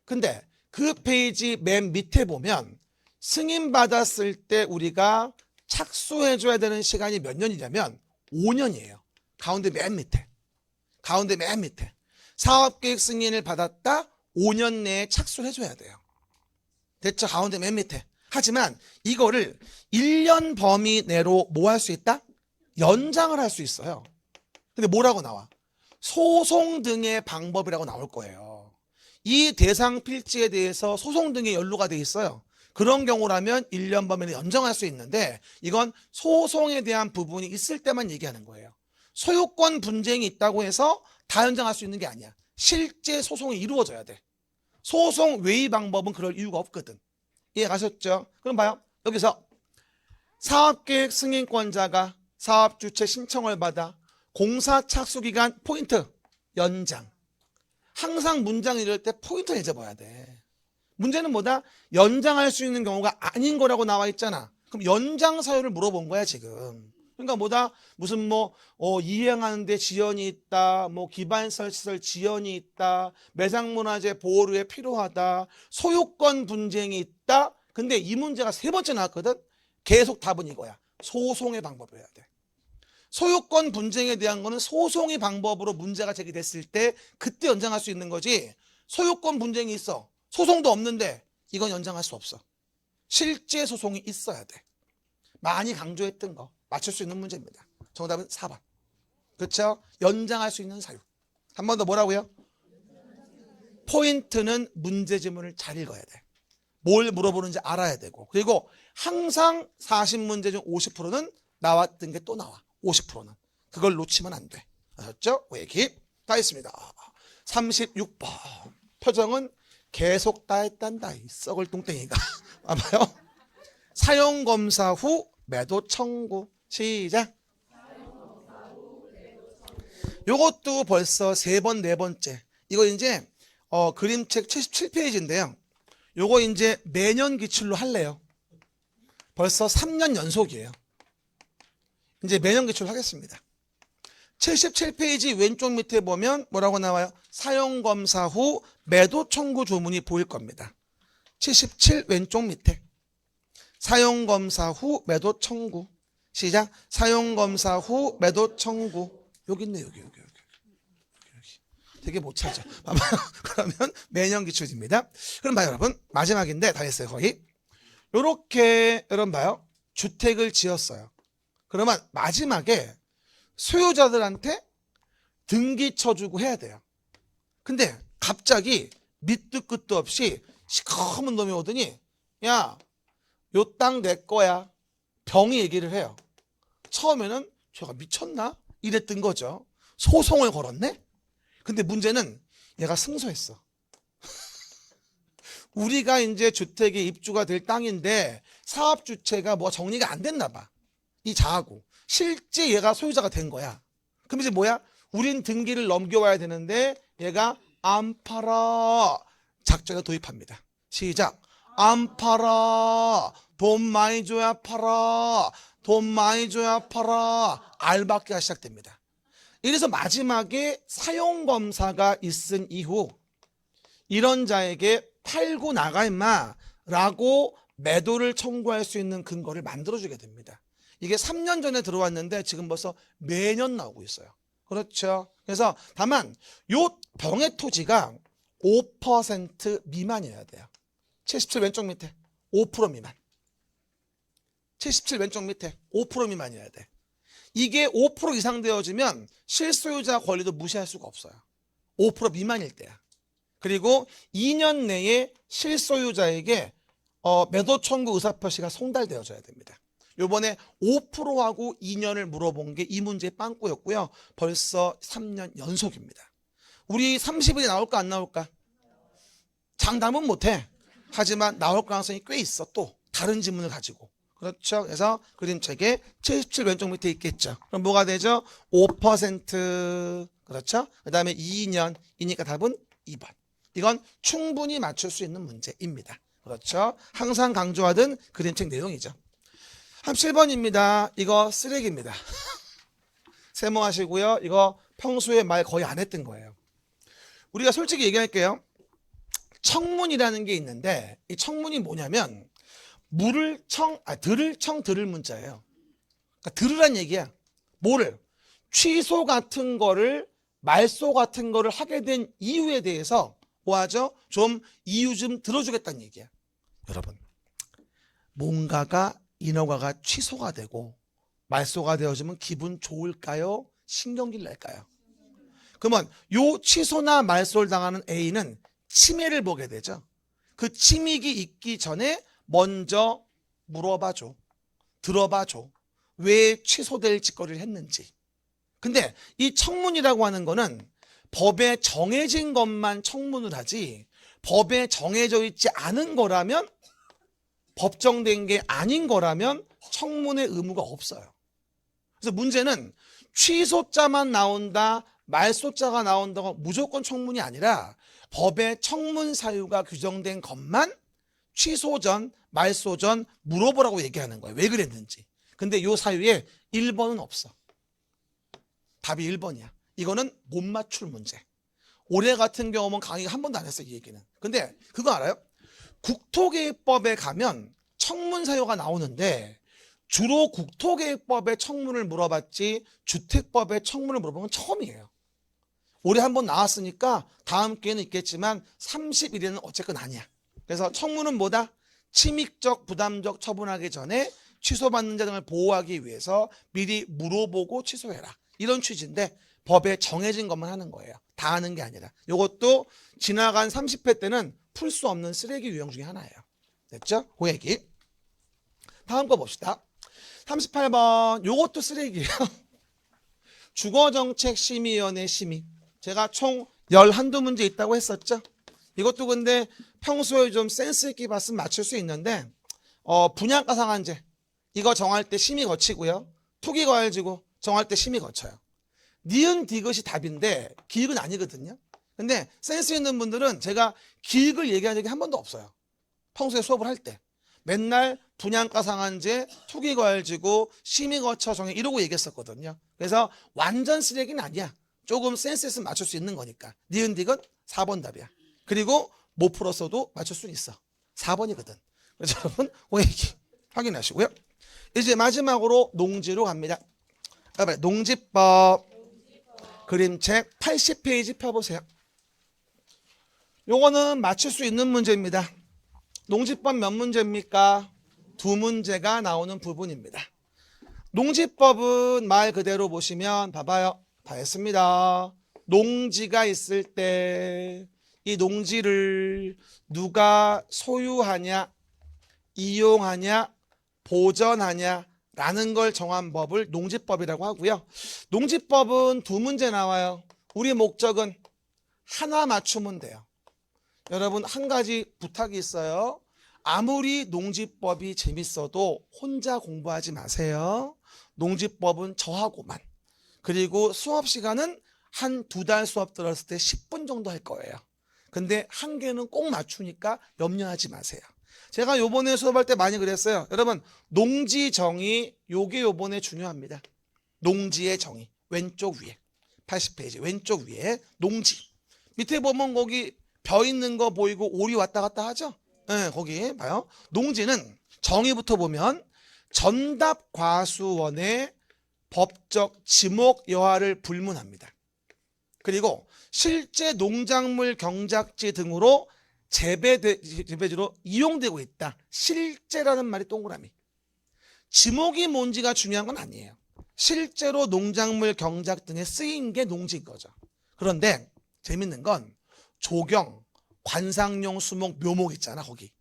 근데 그 페이지 맨 밑에 보면 승인받았을 때 우리가 착수해줘야 되는 시간이 몇 년이냐면 5년이에요. 가운데 맨 밑에. 가운데 맨 밑에. 사업계획 승인을 받았다 5년 내에 착수를 해줘야 돼요. 됐죠? 가운데 맨 밑에. 하지만 이거를 1년 범위 내로 뭐 할 수 있다? 연장을 할 수 있어요. 근데 뭐라고 나와? 소송 등의 방법이라고 나올 거예요. 이 대상 필지에 대해서 소송 등의 연루가 돼 있어요. 그런 경우라면 1년 범위를 연장할 수 있는데 이건 소송에 대한 부분이 있을 때만 얘기하는 거예요. 소유권 분쟁이 있다고 해서 다 연장할 수 있는 게 아니야. 실제 소송이 이루어져야 돼. 소송 외의 방법은 그럴 이유가 없거든. 이해 가셨죠? 그럼 봐요. 여기서 사업계획 승인권자가 사업주체 신청을 받아 공사 착수기간 포인트 연장. 항상 문장 이럴 때 포인트를 잊어봐야 돼. 문제는 뭐다? 연장할 수 있는 경우가 아닌 거라고 나와 있잖아. 그럼 연장 사유를 물어본 거야 지금. 그러니까 뭐다? 무슨 이행하는데 지연이 있다, 기반시설 지연이 있다, 매장문화재 보호료에 필요하다, 소유권 분쟁이 있다. 근데 이 문제가 3번째 나왔거든. 계속 답은 이거야. 소송의 방법이어야 돼. 소유권 분쟁에 대한 거는 소송의 방법으로 문제가 제기됐을 때 그때 연장할 수 있는 거지. 소유권 분쟁이 있어. 소송도 없는데 이건 연장할 수 없어. 실제 소송이 있어야 돼. 많이 강조했던 거 맞출 수 있는 문제입니다. 정답은 4번. 그렇죠? 연장할 수 있는 사유. 한 번 더 뭐라고요? 포인트는 문제 지문을 잘 읽어야 돼. 뭘 물어보는지 알아야 되고, 그리고 항상 40문제 중 50%는 나왔던 게 또 나와. 50%는 그걸 놓치면 안 돼. 아셨죠? 얘기 다 했습니다. 36번 표정은 계속 다 했단다. 이 썩을 똥땡이가. 봐봐요. 사용검사 후 매도 청구. 시작. 요것도 벌써 3번, 4번째. 이거 이제 그림책 77페이지인데요. 요거 이제 매년 기출로 할래요. 벌써 3년 연속이에요. 이제 매년 기출 하겠습니다. 77페이지 왼쪽 밑에 보면 뭐라고 나와요? 사용검사 후 매도 청구 조문이 보일 겁니다. 77 왼쪽 밑에. 사용검사 후 매도 청구. 시작. 사용검사 후 매도 청구. 여기 있네, 여기. 되게 못 찾아. 그러면 매년 기출입니다. 그럼 봐요, 여러분. 마지막인데 다 했어요, 거의. 요렇게, 여러분 봐요. 주택을 지었어요. 그러면 마지막에 소유자들한테 등기 쳐주고 해야 돼요. 근데 갑자기 밑도 끝도 없이 시커먼 놈이 오더니, 야, 요 땅 내 거야. 병이 얘기를 해요. 처음에는 제가 미쳤나? 이랬던 거죠. 소송을 걸었네? 근데 문제는 얘가 승소했어. 우리가 이제 주택에 입주가 될 땅인데 사업 주체가 뭐 정리가 안 됐나 봐. 이 자하고. 실제 얘가 소유자가 된 거야. 그럼 이제 뭐야? 우린 등기를 넘겨와야 되는데 얘가 안 팔아. 작전에 도입합니다. 시작. 안 팔아. 돈 많이 줘야 팔아. 돈 많이 줘야 팔아. 알박기가 시작됩니다. 이래서 마지막에 사용검사가 있은 이후 이런 자에게 팔고 나가 임마 라고 매도를 청구할 수 있는 근거를 만들어주게 됩니다. 이게 3년 전에 들어왔는데 지금 벌써 매년 나오고 있어요. 그렇죠. 그래서 다만 요 병의 토지가 5% 미만이어야 돼요. 77 왼쪽 밑에 5% 미만. 77 왼쪽 밑에 5% 미만이어야 돼. 이게 5% 이상 되어지면 실소유자 권리도 무시할 수가 없어요. 5% 미만일 때야. 그리고 2년 내에 실소유자에게 매도 청구 의사표시가 송달되어져야 됩니다. 요번에 5%하고 2년을 물어본 게 이 문제의 빵꾸였고요. 벌써 3년 연속입니다. 우리 30일에 나올까 안 나올까? 장담은 못해. 하지만 나올 가능성이 꽤 있어. 또 다른 지문을 가지고. 그렇죠. 그래서 그림책에 77 왼쪽 밑에 있겠죠. 그럼 뭐가 되죠? 5%. 그렇죠. 그 다음에 2년이니까 답은 2번. 이건 충분히 맞출 수 있는 문제입니다. 그렇죠. 항상 강조하던 그림책 내용이죠. 7번입니다. 이거 쓰레기입니다. 세모하시고요. 이거 평소에 말 거의 안 했던 거예요. 우리가 솔직히 얘기할게요. 청문이라는 게 있는데 이 청문이 뭐냐면 들을 문자예요. 그러니까 들으란 얘기야. 뭐를? 취소 같은 거를 말소 같은 거를 하게 된 이유에 대해서 뭐하죠? 좀 이유 좀 들어주겠다는 얘기야. 여러분, 뭔가가 인허가가 취소가 되고 말소가 되어지면 기분 좋을까요? 신경질 날까요? 그러면 요 취소나 말소를 당하는 A는 침해를 보게 되죠. 그 침익이 있기 전에 먼저 물어봐줘. 들어봐줘. 왜 취소될 짓거리를 했는지. 근데 이 청문이라고 하는 거는 법에 정해진 것만 청문을 하지 법에 정해져 있지 않은 거라면 법정된 게 아닌 거라면 청문의 의무가 없어요. 그래서 문제는 취소자만 나온다, 말소자가 나온다고 무조건 청문이 아니라 법에 청문 사유가 규정된 것만 취소 전, 말소 전 물어보라고 얘기하는 거예요. 왜 그랬는지. 근데 이 사유에 1번은 없어. 답이 1번이야. 이거는 못 맞출 문제. 올해 같은 경우는 강의가 한 번도 안 했어요, 이 얘기는. 근데 그거 알아요? 국토개혁법에 가면 청문 사유가 나오는데 주로 국토계획법의 청문을 물어봤지 주택법의 청문을 물어본 건 처음이에요. 올해 한번 나왔으니까 다음 기회는 있겠지만 30일에는 어쨌건 아니야. 그래서 청문은 뭐다? 침익적, 부담적 처분하기 전에 취소받는 자 등을 보호하기 위해서 미리 물어보고 취소해라. 이런 취지인데 법에 정해진 것만 하는 거예요. 다 하는 게 아니라. 이것도 지나간 30회 때는 풀 수 없는 쓰레기 유형 중에 하나예요. 됐죠? 그 얘기. 다음 거 봅시다. 38번. 요것도 쓰레기예요. 주거정책심의위원회 심의. 제가 총 11문제 있다고 했었죠? 이것도 근데 평소에 좀 센스 있게 봤으면 맞출 수 있는데 분양가 상한제 이거 정할 때 심의 거치고요. 투기과열지구 정할 때 심의 거쳐요. 니은 디귿이 답인데 기획은 아니거든요. 근데 센스 있는 분들은 제가 기획을 얘기한 적이 한 번도 없어요. 평소에 수업을 할 때. 맨날 분양가 상한제, 투기과열지구, 심의 거쳐 정해 이러고 얘기했었거든요. 그래서 완전 쓰레기는 아니야. 조금 센스 있으면 맞출 수 있는 거니까. 니은 디귿 4번 답이야. 그리고 못 풀었어도 맞출 수 있어. 4번이거든. 그래서 여러분 그 얘기 확인하시고요. 이제 마지막으로 농지로 갑니다. 농지법 그림책 80페이지 펴보세요. 요거는 맞출 수 있는 문제입니다. 농지법 몇 문제입니까? 2문제가 나오는 부분입니다. 농지법은 말 그대로 보시면 봐봐요. 다 했습니다. 농지가 있을 때 이 농지를 누가 소유하냐, 이용하냐, 보전하냐 라는 걸 정한 법을 농지법이라고 하고요. 농지법은 2문제 나와요. 우리 목적은 하나 맞추면 돼요. 여러분 한 가지 부탁이 있어요. 아무리 농지법이 재밌어도 혼자 공부하지 마세요. 농지법은 저하고만. 그리고 수업 시간은 한 2달 수업 들었을 때 10분 정도 할 거예요. 근데 한 개는 꼭 맞추니까 염려하지 마세요. 제가 요번에 수업할 때 많이 그랬어요. 여러분 농지 정의 요게 요번에 중요합니다. 농지의 정의 왼쪽 위에 80페이지 왼쪽 위에 농지 밑에 보면 거기 벼 있는 거 보이고 오리 왔다 갔다 하죠? 네, 거기 봐요. 농지는 정의부터 보면 전답과수원의 법적 지목 여하를 불문합니다. 그리고 실제 농작물 경작지 등으로 재배지로 이용되고 있다. 실제라는 말이 동그라미. 지목이 뭔지가 중요한 건 아니에요. 실제로 농작물 경작 등에 쓰인 게 농지인 거죠. 그런데 재밌는 건 조경, 관상용 수목, 묘목 있잖아 거기.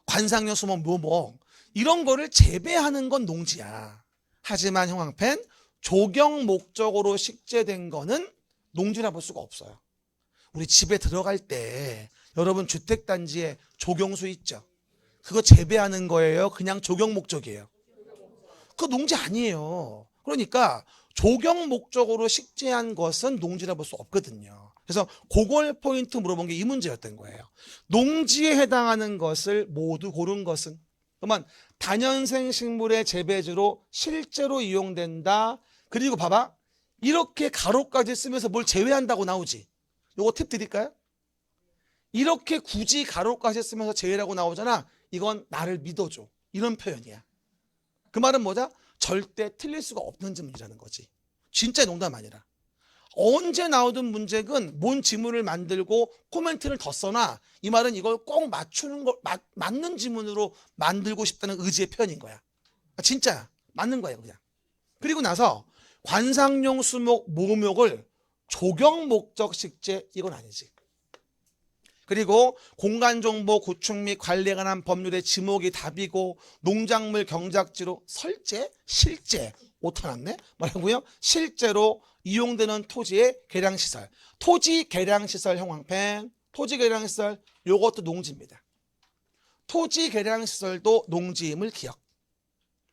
관상용 수목, 묘목 이런 거를 재배하는 건 농지야. 하지만 형광펜 조경 목적으로 식재된 거는 농지라 볼 수가 없어요. 우리 집에 들어갈 때 여러분 주택단지에 조경수 있죠? 그거 재배하는 거예요? 그냥 조경 목적이에요? 그거 농지 아니에요. 그러니까 조경 목적으로 식재한 것은 농지라 볼 수 없거든요. 그래서 그걸 포인트 물어본 게 이 문제였던 거예요. 농지에 해당하는 것을 모두 고른 것은 그러면 다년생 식물의 재배지로 실제로 이용된다. 그리고 봐봐. 이렇게 가로까지 쓰면서 뭘 제외한다고 나오지. 요거 팁 드릴까요? 이렇게 굳이 가로까지 쓰면서 제외라고 나오잖아. 이건 나를 믿어줘. 이런 표현이야. 그 말은 뭐다? 절대 틀릴 수가 없는 문제라는 거지. 진짜 농담 아니라. 언제 나오던 문제는 뭔 지문을 만들고 코멘트를 더 써놔. 이 말은 이걸 꼭 맞추는 거 맞는 지문으로 만들고 싶다는 의지의 표현인 거야. 진짜야. 맞는 거야 그냥. 그리고 나서 관상용 수목 모목을 조경 목적 식재 이건 아니지. 그리고 공간정보 구축 및 관리에 관한 법률의 지목이 답이고 농작물 경작지로 설재, 실제 오타 났네? 뭐라고요? 실제로 이용되는 토지의 개량시설. 토지 개량시설 형광펜, 토지 개량시설 요것도 농지입니다. 토지 개량시설도 농지임을 기억.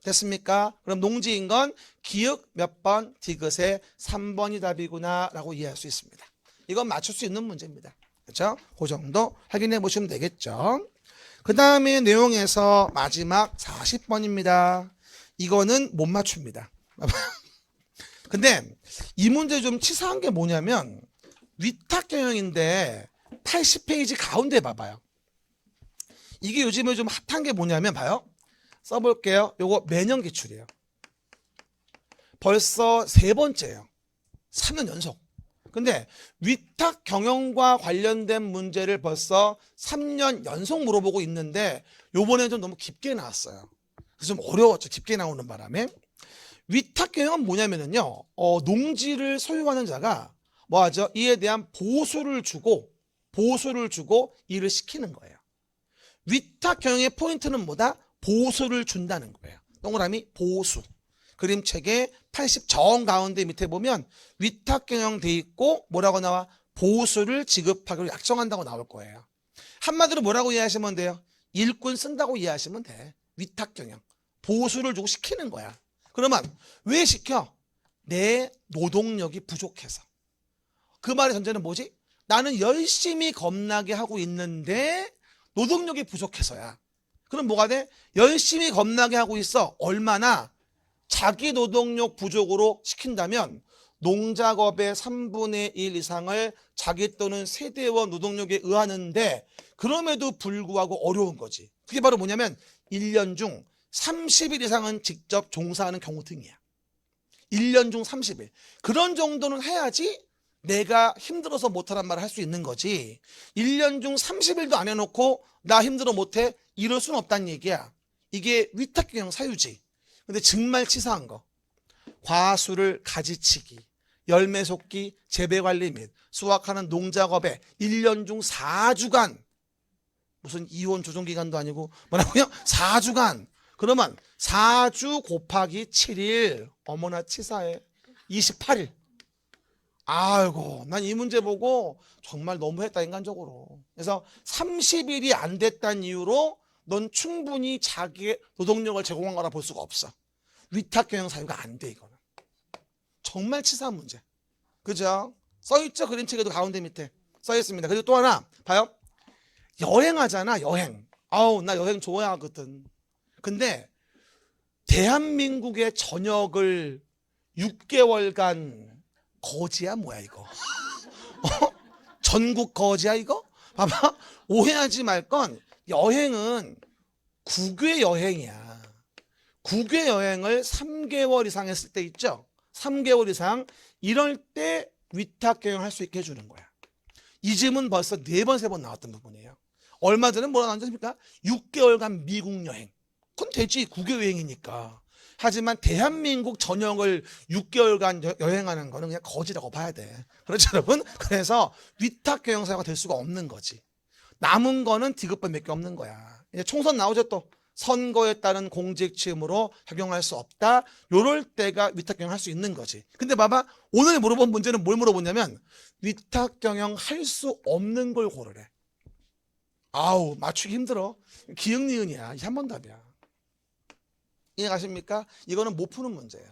됐습니까? 그럼 농지인 건 기역 몇 번 디귿의 3번이 답이구나 라고 이해할 수 있습니다. 이건 맞출 수 있는 문제입니다. 그렇죠? 그 정도 확인해 보시면 되겠죠. 그 다음에 내용에서 마지막 40번입니다. 이거는 못 맞춥니다. 근데 이 문제 좀 치사한 게 뭐냐면 위탁 경영인데 80페이지 가운데 봐봐요. 이게 요즘에 좀 핫한 게 뭐냐면 봐요. 써볼게요. 요거 매년 기출이에요. 벌써 3번째예요. 3년 연속. 근데 위탁 경영과 관련된 문제를 벌써 3년 연속 물어보고 있는데 요번에는 좀 너무 깊게 나왔어요. 그래서 좀 어려웠죠. 깊게 나오는 바람에. 위탁 경영은 뭐냐면은요. 농지를 소유하는 자가 뭐 하죠? 이에 대한 보수를 주고 일을 시키는 거예요. 위탁 경영의 포인트는 뭐다? 보수를 준다는 거예요. 동그라미 보수. 그림책의 80정 가운데 밑에 보면 위탁 경영 돼 있고 뭐라고 나와? 보수를 지급하기로 약정한다고 나올 거예요. 한마디로 뭐라고 이해하시면 돼요? 일꾼 쓴다고 이해하시면 돼. 위탁 경영. 보수를 주고 시키는 거야. 그러면 왜 시켜? 내 노동력이 부족해서. 그 말의 전제는 뭐지? 나는 열심히 겁나게 하고 있는데 노동력이 부족해서야. 그럼 뭐가 돼? 열심히 겁나게 하고 있어. 얼마나? 자기 노동력 부족으로 시킨다면 농작업의 3분의 1 이상을 자기 또는 세대원 노동력에 의하는데 그럼에도 불구하고 어려운 거지. 그게 바로 뭐냐면 1년 중 30일 이상은 직접 종사하는 경우 등이야. 1년 중 30일. 그런 정도는 해야지 내가 힘들어서 못하란 말을 할 수 있는 거지. 1년 중 30일도 안 해놓고 나 힘들어 못해? 이럴 수는 없다는 얘기야. 이게 위탁경영 사유지. 근데 정말 치사한 거. 과수를 가지치기, 열매 속기, 재배관리 및 수확하는 농작업에 1년 중 4주간 무슨 이혼 조정기간도 아니고 뭐라고요? 4주간. 그러면 4주 곱하기 7일. 어머나 치사해. 28일. 아이고, 난 이 문제 보고 정말 너무했다, 인간적으로. 그래서 30일이 안 됐다는 이유로 넌 충분히 자기의 노동력을 제공한 거라 볼 수가 없어. 위탁경영 사유가 안 돼, 이거는. 정말 치사한 문제. 그죠? 써있죠? 그림책에도 가운데 밑에 써있습니다. 그리고 또 하나, 봐요. 여행하잖아, 여행. 아우, 나 여행 좋아하거든. 근데 대한민국의 전역을 6개월간 거지야 뭐야 이거? 전국 거지야 이거? 봐봐, 오해하지 말 건 여행은 국외 여행이야. 국외 여행을 3개월 이상 했을 때 있죠? 3개월 이상. 이럴 때 위탁 경영 할 수 있게 해주는 거야. 이 질문 벌써 4번, 3번 나왔던 부분이에요. 얼마 전에 뭐라 나왔습니까? 6개월간 미국 여행. 그건 되지, 국외 여행이니까. 하지만 대한민국 전역을 6개월간 여행하는 거는 그냥 거지라고 봐야 돼. 그렇죠, 여러분? 그래서 위탁 경영 사유가 될 수가 없는 거지. 남은 거는 디귿법 몇 개 없는 거야. 이제 총선 나오죠, 또. 선거에 따른 공직 취임으로 적용할 수 없다. 요럴 때가 위탁 경영 할 수 있는 거지. 근데 봐봐, 오늘 물어본 문제는 뭘 물어보냐면 위탁 경영 할 수 없는 걸 고르래. 아우, 맞추기 힘들어. 기역 니은이야. 3번 답이야. 이해가십니까? 이거는 못 푸는 문제예요.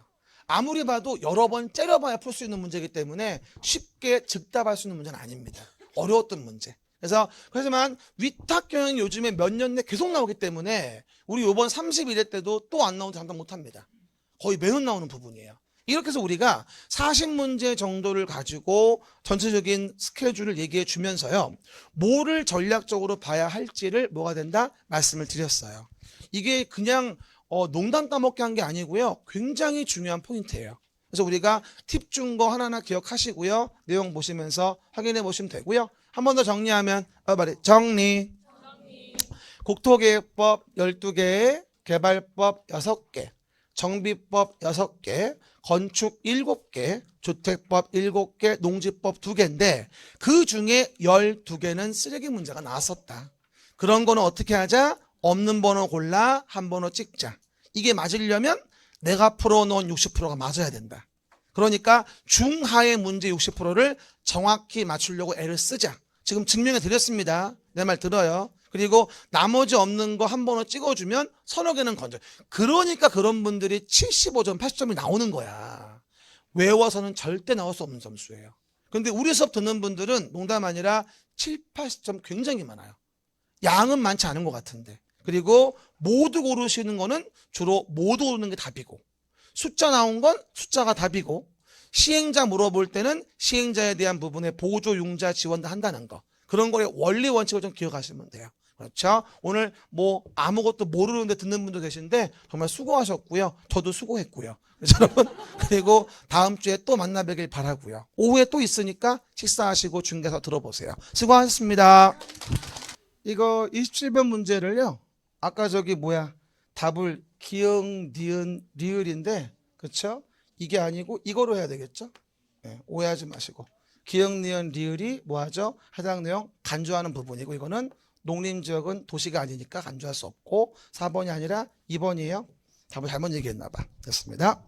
아무리 봐도 여러 번 째려봐야 풀 수 있는 문제이기 때문에 쉽게 즉답할 수 있는 문제는 아닙니다. 어려웠던 문제. 그래서 그렇지만 위탁 경영이 요즘에 몇 년 내 계속 나오기 때문에 우리 이번 31회 때도 또 안 나오는데 장담 못합니다. 거의 매년 나오는 부분이에요. 이렇게 해서 우리가 40문제 정도를 가지고 전체적인 스케줄을 얘기해 주면서요. 뭐를 전략적으로 봐야 할지를 뭐가 된다? 말씀을 드렸어요. 이게 그냥 농담 따먹게 한 게 아니고요. 굉장히 중요한 포인트예요. 그래서 우리가 팁 준 거 하나하나 기억하시고요. 내용 보시면서 확인해 보시면 되고요. 한 번 더 정리하면 정리. 국토계획법 12개, 개발법 6개, 정비법 6개, 건축 7개, 주택법 7개, 농지법 2개인데 그 중에 12개는 쓰레기 문제가 나왔었다. 그런 거는 어떻게 하자? 없는 번호 골라 한 번호 찍자. 이게 맞으려면 내가 풀어놓은 60%가 맞아야 된다. 그러니까 중하의 문제 60%를 정확히 맞추려고 애를 쓰자. 지금 증명해 드렸습니다. 내 말 들어요. 그리고 나머지 없는 거 한 번호 찍어주면 서너 개는 건져. 그러니까 그런 분들이 75점, 80점이 나오는 거야. 외워서는 절대 나올 수 없는 점수예요. 근데 우리 수업 듣는 분들은 농담 아니라 7, 80점 굉장히 많아요. 양은 많지 않은 것 같은데. 그리고 모두 고르시는 거는 주로 모두 고르는 게 답이고, 숫자 나온 건 숫자가 답이고, 시행자 물어볼 때는 시행자에 대한 부분에 보조 융자 지원도 한다는 거. 그런 거의 원리 원칙을 좀 기억하시면 돼요. 그렇죠? 오늘 뭐 아무것도 모르는데 듣는 분도 계신데 정말 수고하셨고요. 저도 수고했고요. 그래서 여러분 그리고 다음 주에 또 만나뵙길 바라고요. 오후에 또 있으니까 식사하시고 중계서 들어보세요. 수고하셨습니다. 이거 27번 문제를요. 아까 저기 뭐야 답을 기역, 니은, 리을인데 그렇죠? 이게 아니고 이거로 해야 되겠죠? 네, 오해하지 마시고 기역, 니은, 리을이 뭐하죠? 해당 내용 간주하는 부분이고 이거는 농림지역은 도시가 아니니까 간주할 수 없고 4번이 아니라 2번이에요. 답을 잘못 얘기했나 봐. 됐습니다.